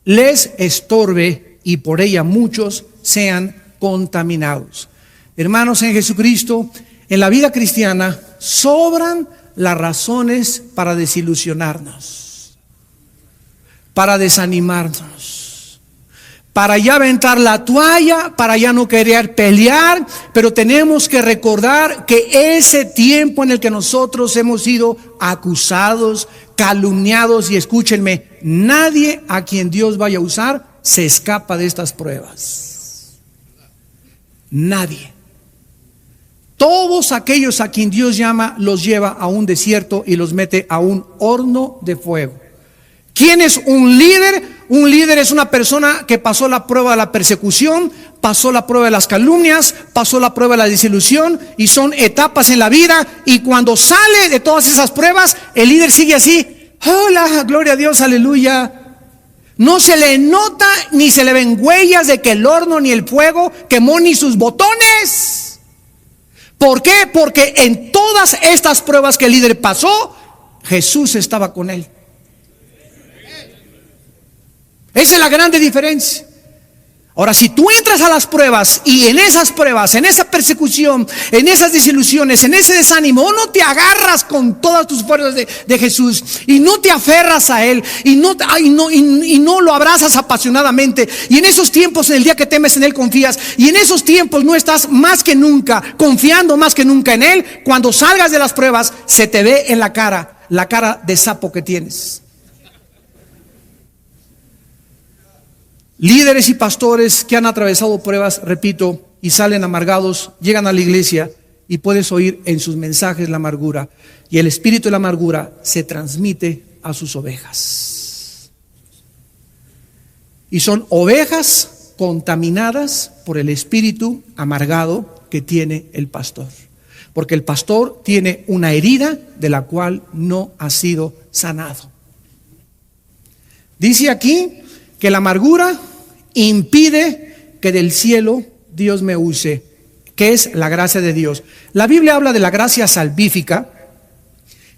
les estorbe y por ella muchos sean contaminados. Hermanos en Jesucristo, en la vida cristiana sobran las razones para desilusionarnos, para desanimarnos, para ya aventar la toalla, para ya no querer pelear, pero tenemos que recordar que ese tiempo en el que nosotros hemos sido acusados, calumniados, y escúchenme, nadie a quien Dios vaya a usar se escapa de estas pruebas. Nadie. Todos aquellos a quien Dios llama los lleva a un desierto y los mete a un horno de fuego. ¿Quién es un líder? Un líder es una persona que pasó la prueba de la persecución, pasó la prueba de las calumnias, pasó la prueba de la desilusión, y son etapas en la vida, y cuando sale de todas esas pruebas, el líder sigue así: hola, gloria a Dios, aleluya. No se le nota ni se le ven huellas de que el horno ni el fuego quemó ni sus botones. ¿Por qué? Porque en todas estas pruebas que el líder pasó, Jesús estaba con él. Esa es la grande diferencia. Ahora, si tú entras a las pruebas y en esas pruebas, en esa persecución, en esas desilusiones, en ese desánimo, no te agarras con todas tus fuerzas de Jesús y no te aferras a Él y no lo abrazas apasionadamente, y en esos tiempos, en el día que temes, en Él confías, y en esos tiempos no estás más que nunca confiando más que nunca en Él, cuando salgas de las pruebas se te ve en la cara de sapo que tienes. Líderes y pastores que han atravesado pruebas, repito, y salen amargados, llegan a la iglesia y puedes oír en sus mensajes la amargura, y el espíritu de la amargura se transmite a sus ovejas. Y son ovejas contaminadas por el espíritu amargado que tiene el pastor. Porque el pastor tiene una herida de la cual no ha sido sanado. Dice aquí que la amargura impide que del cielo Dios me use, que es la gracia de Dios. La Biblia habla de la gracia salvífica,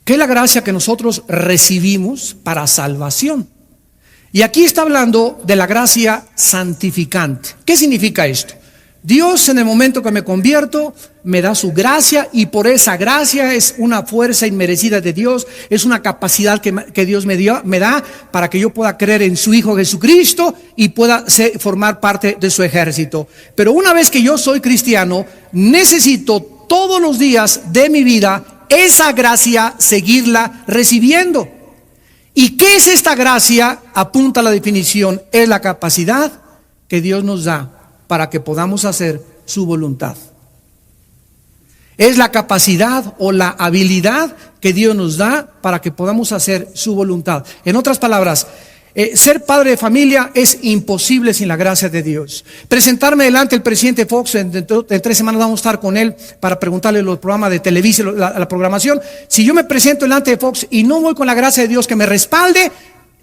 que es la gracia que nosotros recibimos para salvación. Y aquí está hablando de la gracia santificante. ¿Qué significa esto? Dios, en el momento que me convierto, me da su gracia, y por esa gracia es una fuerza inmerecida de Dios, es una capacidad que Dios me da para que yo pueda creer en su Hijo Jesucristo y pueda formar parte de su ejército. Pero una vez que yo soy cristiano, necesito todos los días de mi vida esa gracia seguirla recibiendo. ¿Y qué es esta gracia? Apunta a la definición: es la capacidad que Dios nos da para que podamos hacer su voluntad. Es la capacidad o la habilidad que Dios nos da para que podamos hacer su voluntad. En otras palabras, ser padre de familia es imposible sin la gracia de Dios. Presentarme delante del presidente Fox, en 3 semanas vamos a estar con él para preguntarle los programas de televisión, la programación. Si yo me presento delante de Fox y no voy con la gracia de Dios que me respalde,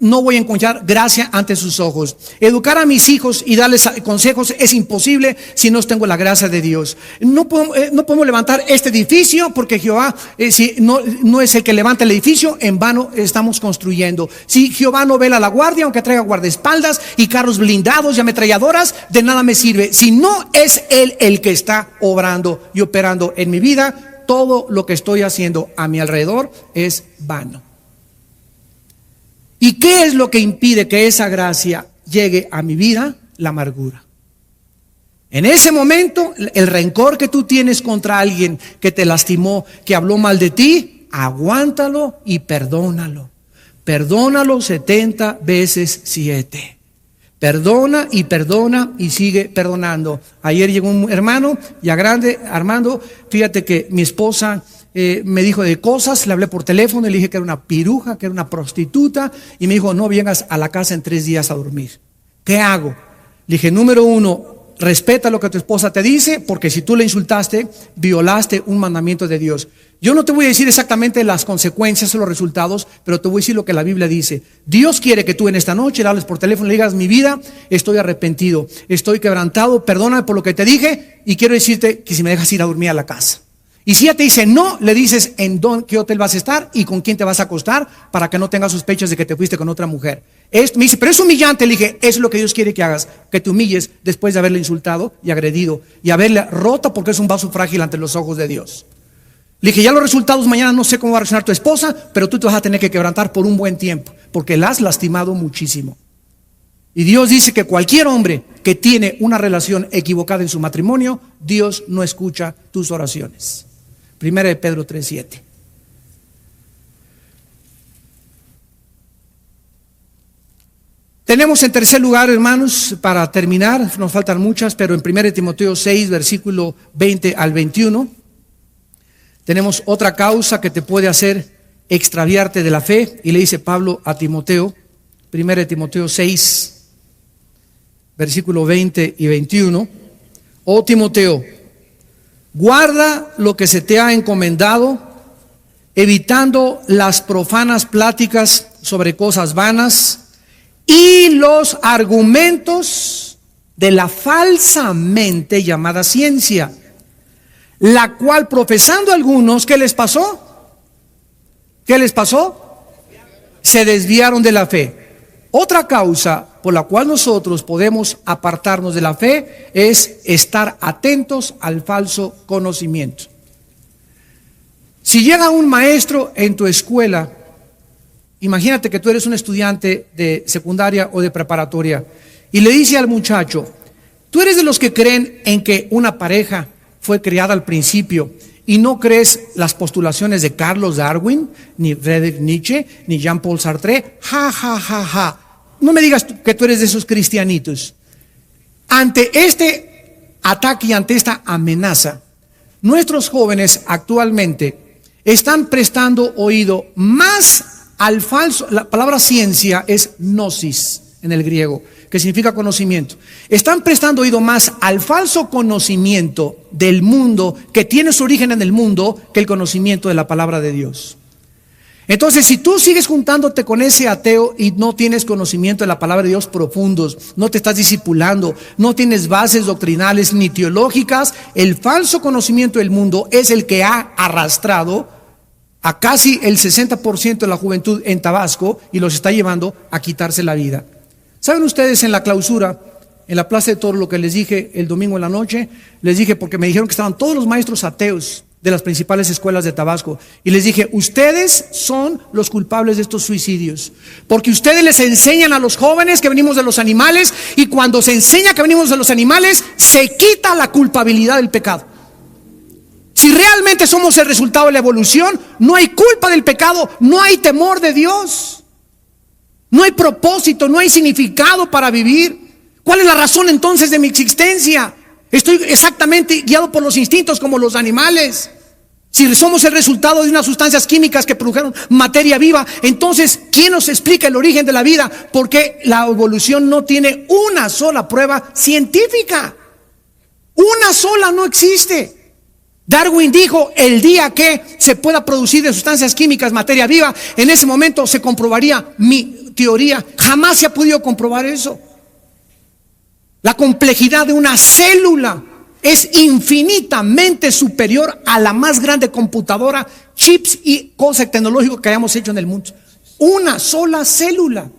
no voy a encontrar gracia ante sus ojos. Educar a mis hijos y darles consejos es imposible si no tengo la gracia de Dios. No podemos levantar este edificio porque Jehová, si no es el que levanta el edificio, en vano estamos construyendo. Si Jehová no vela la guardia, aunque traiga guardaespaldas y carros blindados y ametralladoras, de nada me sirve. Si no es Él el que está obrando y operando en mi vida, todo lo que estoy haciendo a mi alrededor es vano. ¿Y qué es lo que impide que esa gracia llegue a mi vida la amargura. En ese momento, el rencor que tú tienes contra alguien que te lastimó, que habló mal de ti, aguántalo y perdónalo. Perdónalo 70 veces 7. Perdona y sigue perdonando. Ayer llegó un hermano ya grande, Armando, fíjate que mi esposa me dijo de cosas, le hablé por teléfono y le dije que era una piruja, que era una prostituta, y me dijo, no vengas a la casa en 3 días a dormir. ¿Qué hago? Le dije, número 1, respeta lo que tu esposa te dice, porque si tú le insultaste, violaste un mandamiento de Dios. Yo no te voy a decir exactamente las consecuencias o los resultados, pero te voy a decir lo que la Biblia dice. Dios quiere que tú en esta noche le hables por teléfono y le digas, mi vida, estoy arrepentido, estoy quebrantado, perdóname por lo que te dije, y quiero decirte que si me dejas ir a dormir a la casa. Y si ella te dice no, le dices en qué hotel vas a estar y con quién te vas a acostar para que no tengas sospechas de que te fuiste con otra mujer. Me dice, pero es humillante. Le dije, eso es lo que Dios quiere que hagas, que te humilles después de haberle insultado y agredido y haberle roto, porque es un vaso frágil ante los ojos de Dios. Le dije, ya los resultados mañana no sé cómo va a reaccionar tu esposa, pero tú te vas a tener que quebrantar por un buen tiempo, porque la has lastimado muchísimo. Y Dios dice que cualquier hombre que tiene una relación equivocada en su matrimonio, Dios no escucha tus oraciones. Primera de Pedro 3:7. Tenemos en tercer lugar, hermanos, para terminar, nos faltan muchas, pero en 1 Timoteo 6, versículo 20 al 21, tenemos otra causa que te puede hacer extraviarte de la fe, y le dice Pablo a Timoteo, 1 Timoteo 6, versículo 20 y 21, oh Timoteo, guarda lo que se te ha encomendado, evitando las profanas pláticas sobre cosas vanas y los argumentos de la falsamente llamada ciencia, la cual profesando algunos, ¿qué les pasó? ¿Qué les pasó? Se desviaron de la fe. Otra causa por la cual nosotros podemos apartarnos de la fe es estar atentos al falso conocimiento. Si llega un maestro en tu escuela, imagínate que tú eres un estudiante de secundaria o de preparatoria, y le dice al muchacho, tú eres de los que creen en que una pareja fue creada al principio y no crees las postulaciones de Carlos Darwin, ni Friedrich Nietzsche, ni Jean-Paul Sartre, ja, ja, ja, ja. No me digas que tú eres de esos cristianitos. Ante este ataque y ante esta amenaza, nuestros jóvenes actualmente están prestando oído más al falso. La palabra ciencia es gnosis en el griego, que significa conocimiento. Están prestando oído más al falso conocimiento del mundo, que tiene su origen en el mundo, que el conocimiento de la palabra de Dios. Entonces, si tú sigues juntándote con ese ateo y no tienes conocimiento de la palabra de Dios profundos, no te estás discipulando, no tienes bases doctrinales ni teológicas, el falso conocimiento del mundo es el que ha arrastrado a casi el 60% de la juventud en Tabasco y los está llevando a quitarse la vida. ¿Saben ustedes en la clausura, en la Plaza de Toros, lo que les dije el domingo en la noche? Les dije, porque me dijeron que estaban todos los maestros ateos de las principales escuelas de Tabasco, y les dije, ustedes son los culpables de estos suicidios, porque ustedes les enseñan a los jóvenes que venimos de los animales, y cuando se enseña que venimos de los animales, se quita la culpabilidad del pecado. Si realmente somos el resultado de la evolución, no hay culpa del pecado, no hay temor de Dios, no hay propósito, no hay significado para vivir. ¿Cuál es la razón entonces de mi existencia? Estoy exactamente guiado por los instintos como los animales. Si somos el resultado de unas sustancias químicas que produjeron materia viva, entonces ¿quién nos explica el origen de la vida? Porque la evolución no tiene una sola prueba científica. Una sola no existe. Darwin dijo, el día que se pueda producir de sustancias químicas materia viva, en ese momento se comprobaría mi teoría. Jamás se ha podido comprobar eso. La complejidad de una célula es infinitamente superior a la más grande computadora, chips y cosas tecnológicas que hayamos hecho en el mundo. Una sola célula.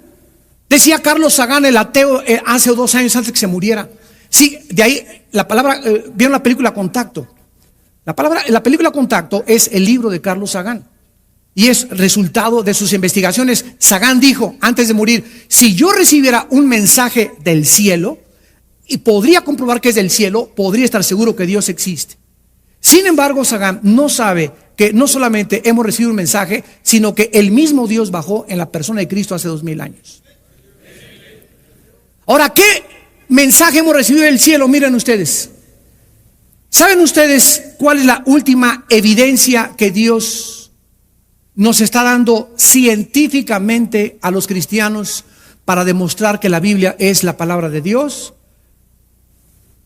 Decía Carlos Sagan, el ateo, hace 2 años antes que se muriera. Sí, de ahí la palabra, vieron la película Contacto. La película Contacto es el libro de Carlos Sagan. Y es resultado de sus investigaciones. Sagan dijo antes de morir: si yo recibiera un mensaje del cielo y podría comprobar que es del cielo, podría estar seguro que Dios existe. Sin embargo, Sagan no sabe que no solamente hemos recibido un mensaje, sino que el mismo Dios bajó en la persona de Cristo hace 2000 años. Ahora, ¿qué mensaje hemos recibido del cielo? Miren ustedes. ¿Saben ustedes cuál es la última evidencia que Dios nos está dando científicamente a los cristianos para demostrar que la Biblia es la palabra de Dios?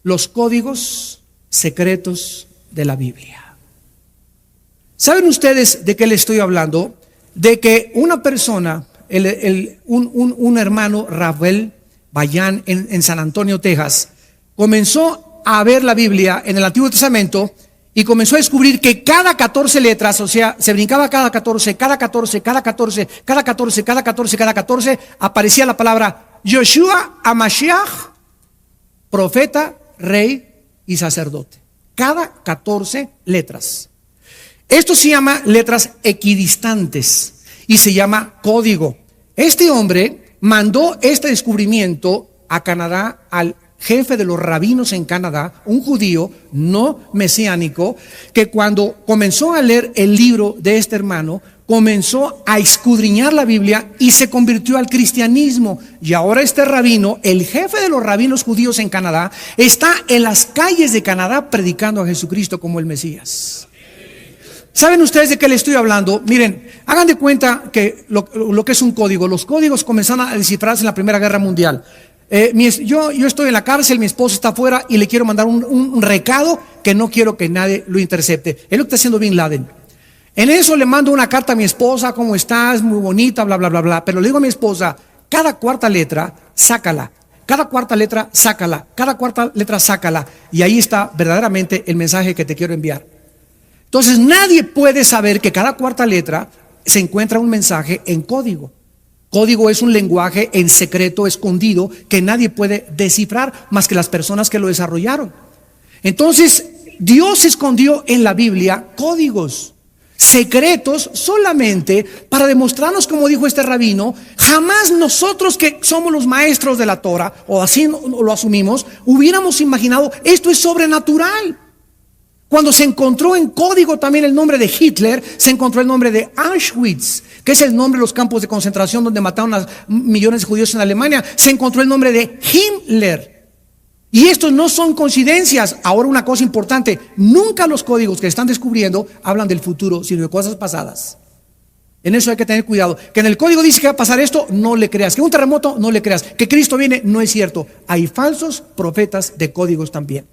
Los códigos secretos de la Biblia. ¿Saben ustedes de qué le estoy hablando? De que una persona, un hermano, Rafael Bayán, en San Antonio, Texas, comenzó a ver la Biblia en el Antiguo Testamento y comenzó a descubrir que cada 14 letras, o sea, se brincaba cada 14, cada 14, cada 14, cada 14, cada 14, cada 14, aparecía la palabra Yoshua HaMashiach, profeta, rey y sacerdote. Cada 14 letras. Esto se llama letras equidistantes y se llama código. Este hombre mandó este descubrimiento a Canadá al jefe de los rabinos en Canadá, un judío no mesiánico, que cuando comenzó a leer el libro de este hermano, comenzó a escudriñar la Biblia y se convirtió al cristianismo. Y ahora este rabino, el jefe de los rabinos judíos en Canadá, está en las calles de Canadá predicando a Jesucristo como el Mesías. ¿Saben ustedes de qué le estoy hablando? Miren, hagan de cuenta que lo que es un código. Los códigos comenzaron a descifrarse en la Primera Guerra Mundial. Yo estoy en la cárcel, mi esposo está afuera y le quiero mandar un recado que no quiero que nadie lo intercepte. Es lo que está haciendo Bin Laden. En eso le mando una carta a mi esposa: ¿cómo estás? Muy bonita, bla, bla, bla, bla. Pero le digo a mi esposa: cada cuarta letra, sácala. Cada cuarta letra, sácala. Cada cuarta letra, sácala. Y ahí está verdaderamente el mensaje que te quiero enviar. Entonces nadie puede saber que cada cuarta letra se encuentra un mensaje en código. Código es un lenguaje en secreto, escondido, que nadie puede descifrar más que las personas que lo desarrollaron. Entonces Dios escondió en la Biblia códigos secretos solamente para demostrarnos, como dijo este rabino, jamás nosotros que somos los maestros de la Torah, o así lo asumimos, hubiéramos imaginado esto es sobrenatural. Cuando se encontró en código también el nombre de Hitler, se encontró el nombre de Auschwitz, que es el nombre de los campos de concentración donde mataron a millones de judíos en Alemania. Se encontró el nombre de Himmler. Y estos no son coincidencias. Ahora, una cosa importante: nunca los códigos que están descubriendo hablan del futuro, sino de cosas pasadas. En eso hay que tener cuidado. Que en el código dice que va a pasar esto, no le creas. Que un terremoto, no le creas. Que Cristo viene, no es cierto. Hay falsos profetas de códigos también.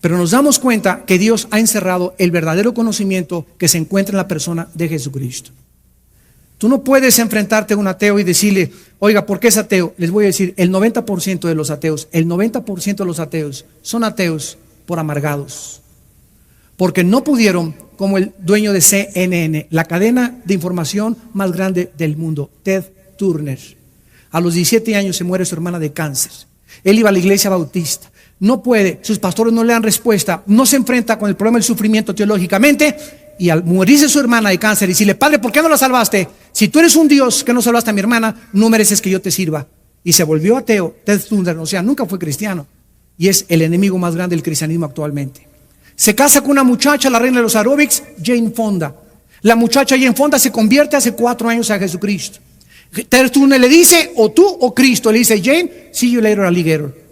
Pero nos damos cuenta que Dios ha encerrado el verdadero conocimiento que se encuentra en la persona de Jesucristo. Tú no puedes enfrentarte a un ateo y decirle: oiga, ¿por qué es ateo? Les voy a decir, el 90% de los ateos, son ateos por amargados. Porque no pudieron, como el dueño de CNN, la cadena de información más grande del mundo, Ted Turner. A los 17 años se muere su hermana de cáncer. Él iba a la iglesia bautista. No puede, sus pastores no le dan respuesta, no se enfrenta con el problema del sufrimiento teológicamente, y al morirse su hermana de cáncer, y decirle: Padre, ¿por qué no la salvaste? Si tú eres un Dios que no salvaste a mi hermana, no mereces que yo te sirva. Y se volvió ateo. Ted Turner, o sea, nunca fue cristiano, y es el enemigo más grande del cristianismo actualmente. Se casa con una muchacha, la reina de los aeróbics, Jane Fonda. La muchacha Jane Fonda se convierte hace 4 años a Jesucristo. Ted Turner le dice: o tú o Cristo. Le dice Jane: see you later, alligator.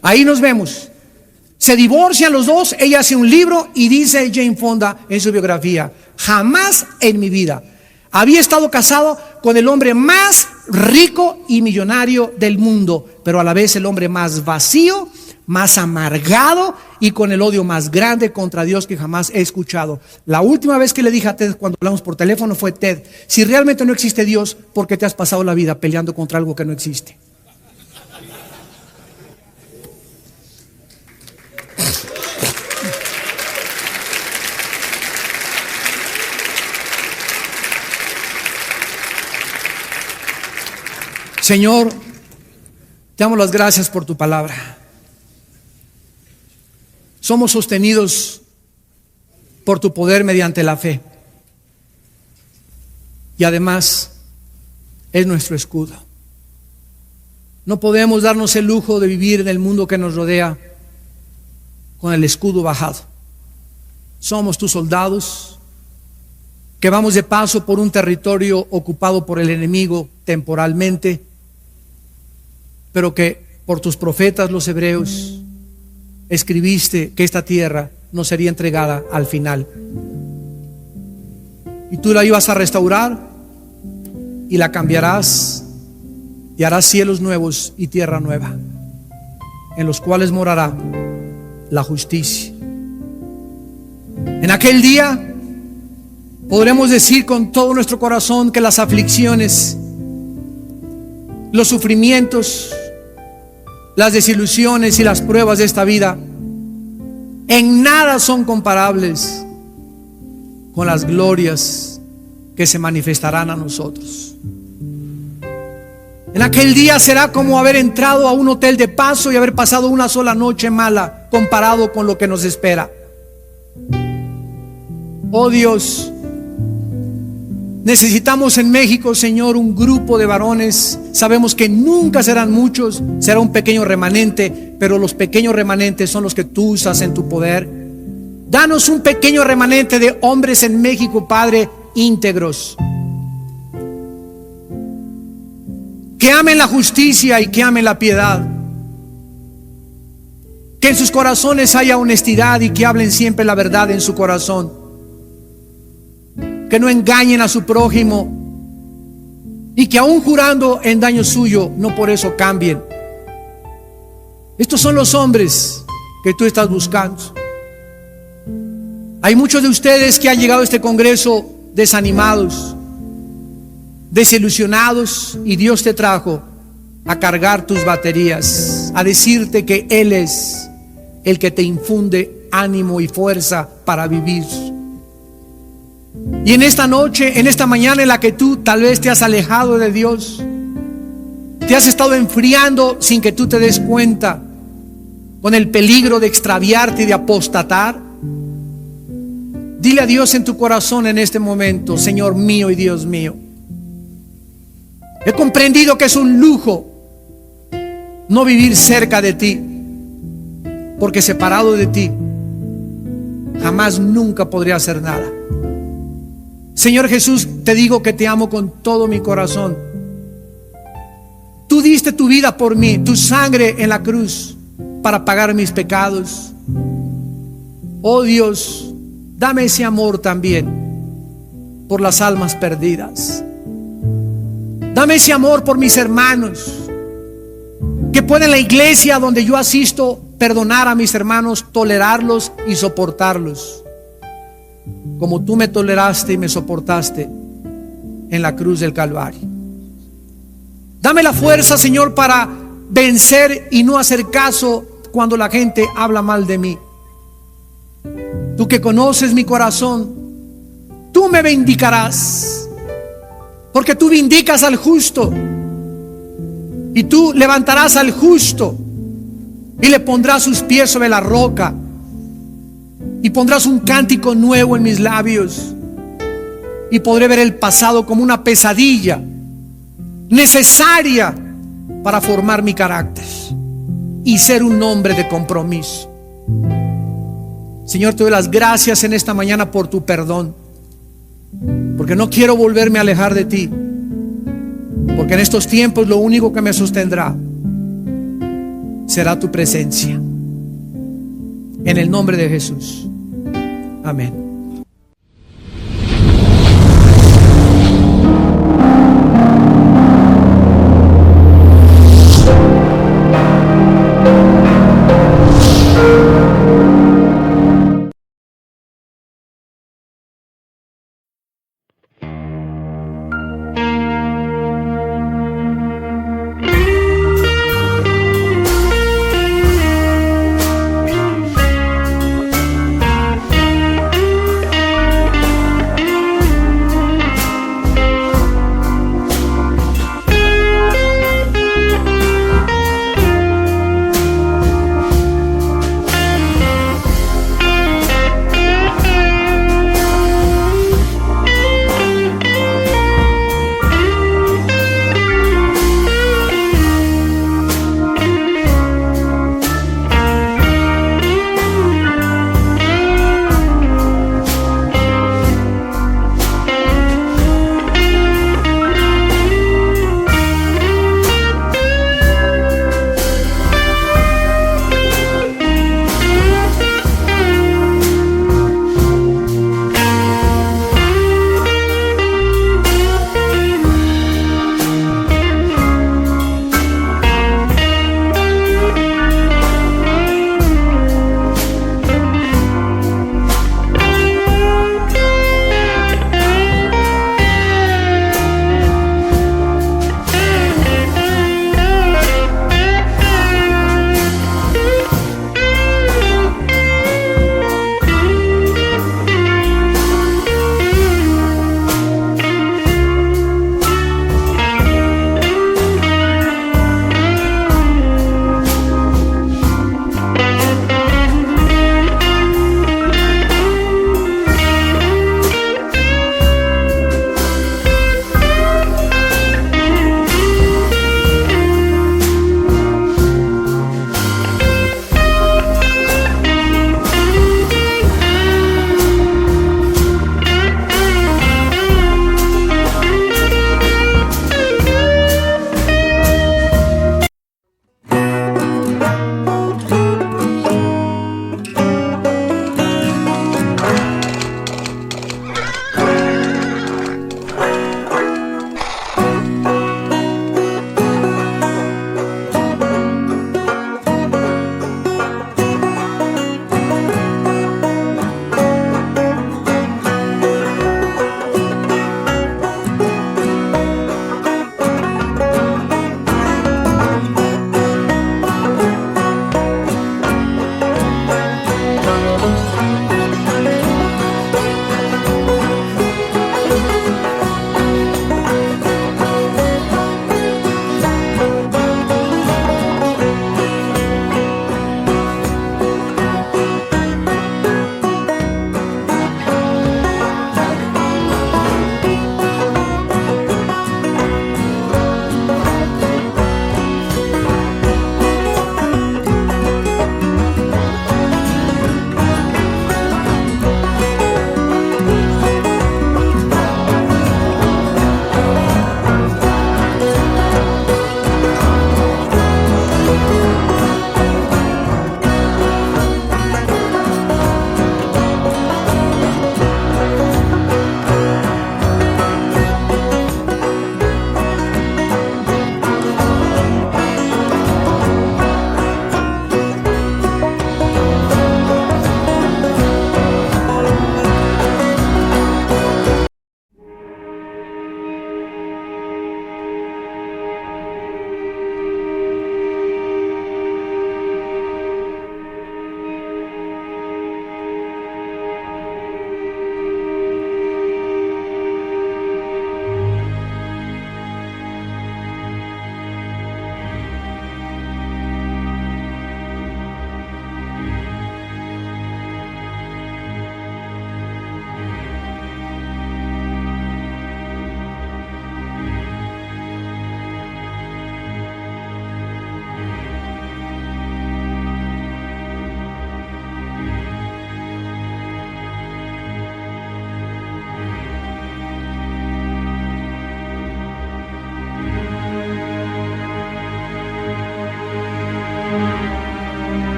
Ahí nos vemos. Se divorcian los dos. Ella hace un libro y dice Jane Fonda en su biografía: jamás en mi vida había estado casado con el hombre más rico y millonario del mundo, pero a la vez el hombre más vacío, más amargado y con el odio más grande contra Dios que jamás he escuchado. La última vez que le dije a Ted cuando hablamos por teléfono fue: Ted, si realmente no existe Dios, ¿por qué te has pasado la vida peleando contra algo que no existe? Señor, te damos las gracias por tu palabra. Somos sostenidos por tu poder mediante la fe. y además es nuestro escudo. No podemos darnos el lujo de vivir en el mundo que nos rodea con el escudo bajado. Somos tus soldados que vamos de paso por un territorio ocupado por el enemigo temporalmente, pero que por tus profetas los hebreos escribiste que esta tierra nos sería entregada al final. Y tú la ibas a restaurar y la cambiarás y harás cielos nuevos y tierra nueva, en los cuales morará la justicia. En aquel día podremos decir con todo nuestro corazón que las aflicciones, los sufrimientos, las desilusiones y las pruebas de esta vida en nada son comparables con las glorias que se manifestarán a nosotros. En aquel día será como haber entrado a un hotel de paso y haber pasado una sola noche mala comparado con lo que nos espera. Oh Dios, necesitamos en México, Señor, un grupo de varones. Sabemos que nunca serán muchos, será un pequeño remanente, pero los pequeños remanentes son los que tú usas en tu poder. Danos un pequeño remanente de hombres en México, Padre, íntegros, que amen la justicia y que amen la piedad, que en sus corazones haya honestidad y que hablen siempre la verdad en su corazón, que no engañen a su prójimo y que aún jurando en daño suyo no por eso cambien. Estos son los hombres que tú estás buscando. Hay muchos de ustedes que han llegado a este congreso desanimados, desilusionados, y Dios te trajo a cargar tus baterías, a decirte que Él es el que te infunde ánimo y fuerza para vivir. Y en esta noche, en esta mañana en la que tú tal vez te has alejado de Dios, te has estado enfriando sin que tú te des cuenta, con el peligro de extraviarte y de apostatar, dile a Dios en tu corazón en este momento: Señor mío y Dios mío, he comprendido que es un lujo no vivir cerca de ti, porque separado de ti jamás nunca podría hacer nada. Señor Jesús, te digo que te amo con todo mi corazón. Tú diste tu vida por mí, tu sangre en la cruz para pagar mis pecados. Oh Dios, dame ese amor también por las almas perdidas. Dame ese amor por mis hermanos, que pueda en la iglesia donde yo asisto perdonar a mis hermanos, tolerarlos y soportarlos, como tú me toleraste y me soportaste en la cruz del Calvario. Dame la fuerza, Señor, para vencer y no hacer caso cuando la gente habla mal de mí. Tú que conoces mi corazón, tú me vindicarás, porque tú vindicas al justo, y tú levantarás al justo y le pondrás sus pies sobre la roca, y pondrás un cántico nuevo en mis labios, y podré ver el pasado como una pesadilla necesaria para formar mi carácter y ser un hombre de compromiso. Señor, te doy las gracias en esta mañana por tu perdón, porque no quiero volverme a alejar de ti, porque en estos tiempos lo único que me sostendrá será tu presencia. En el nombre de Jesús. Amén.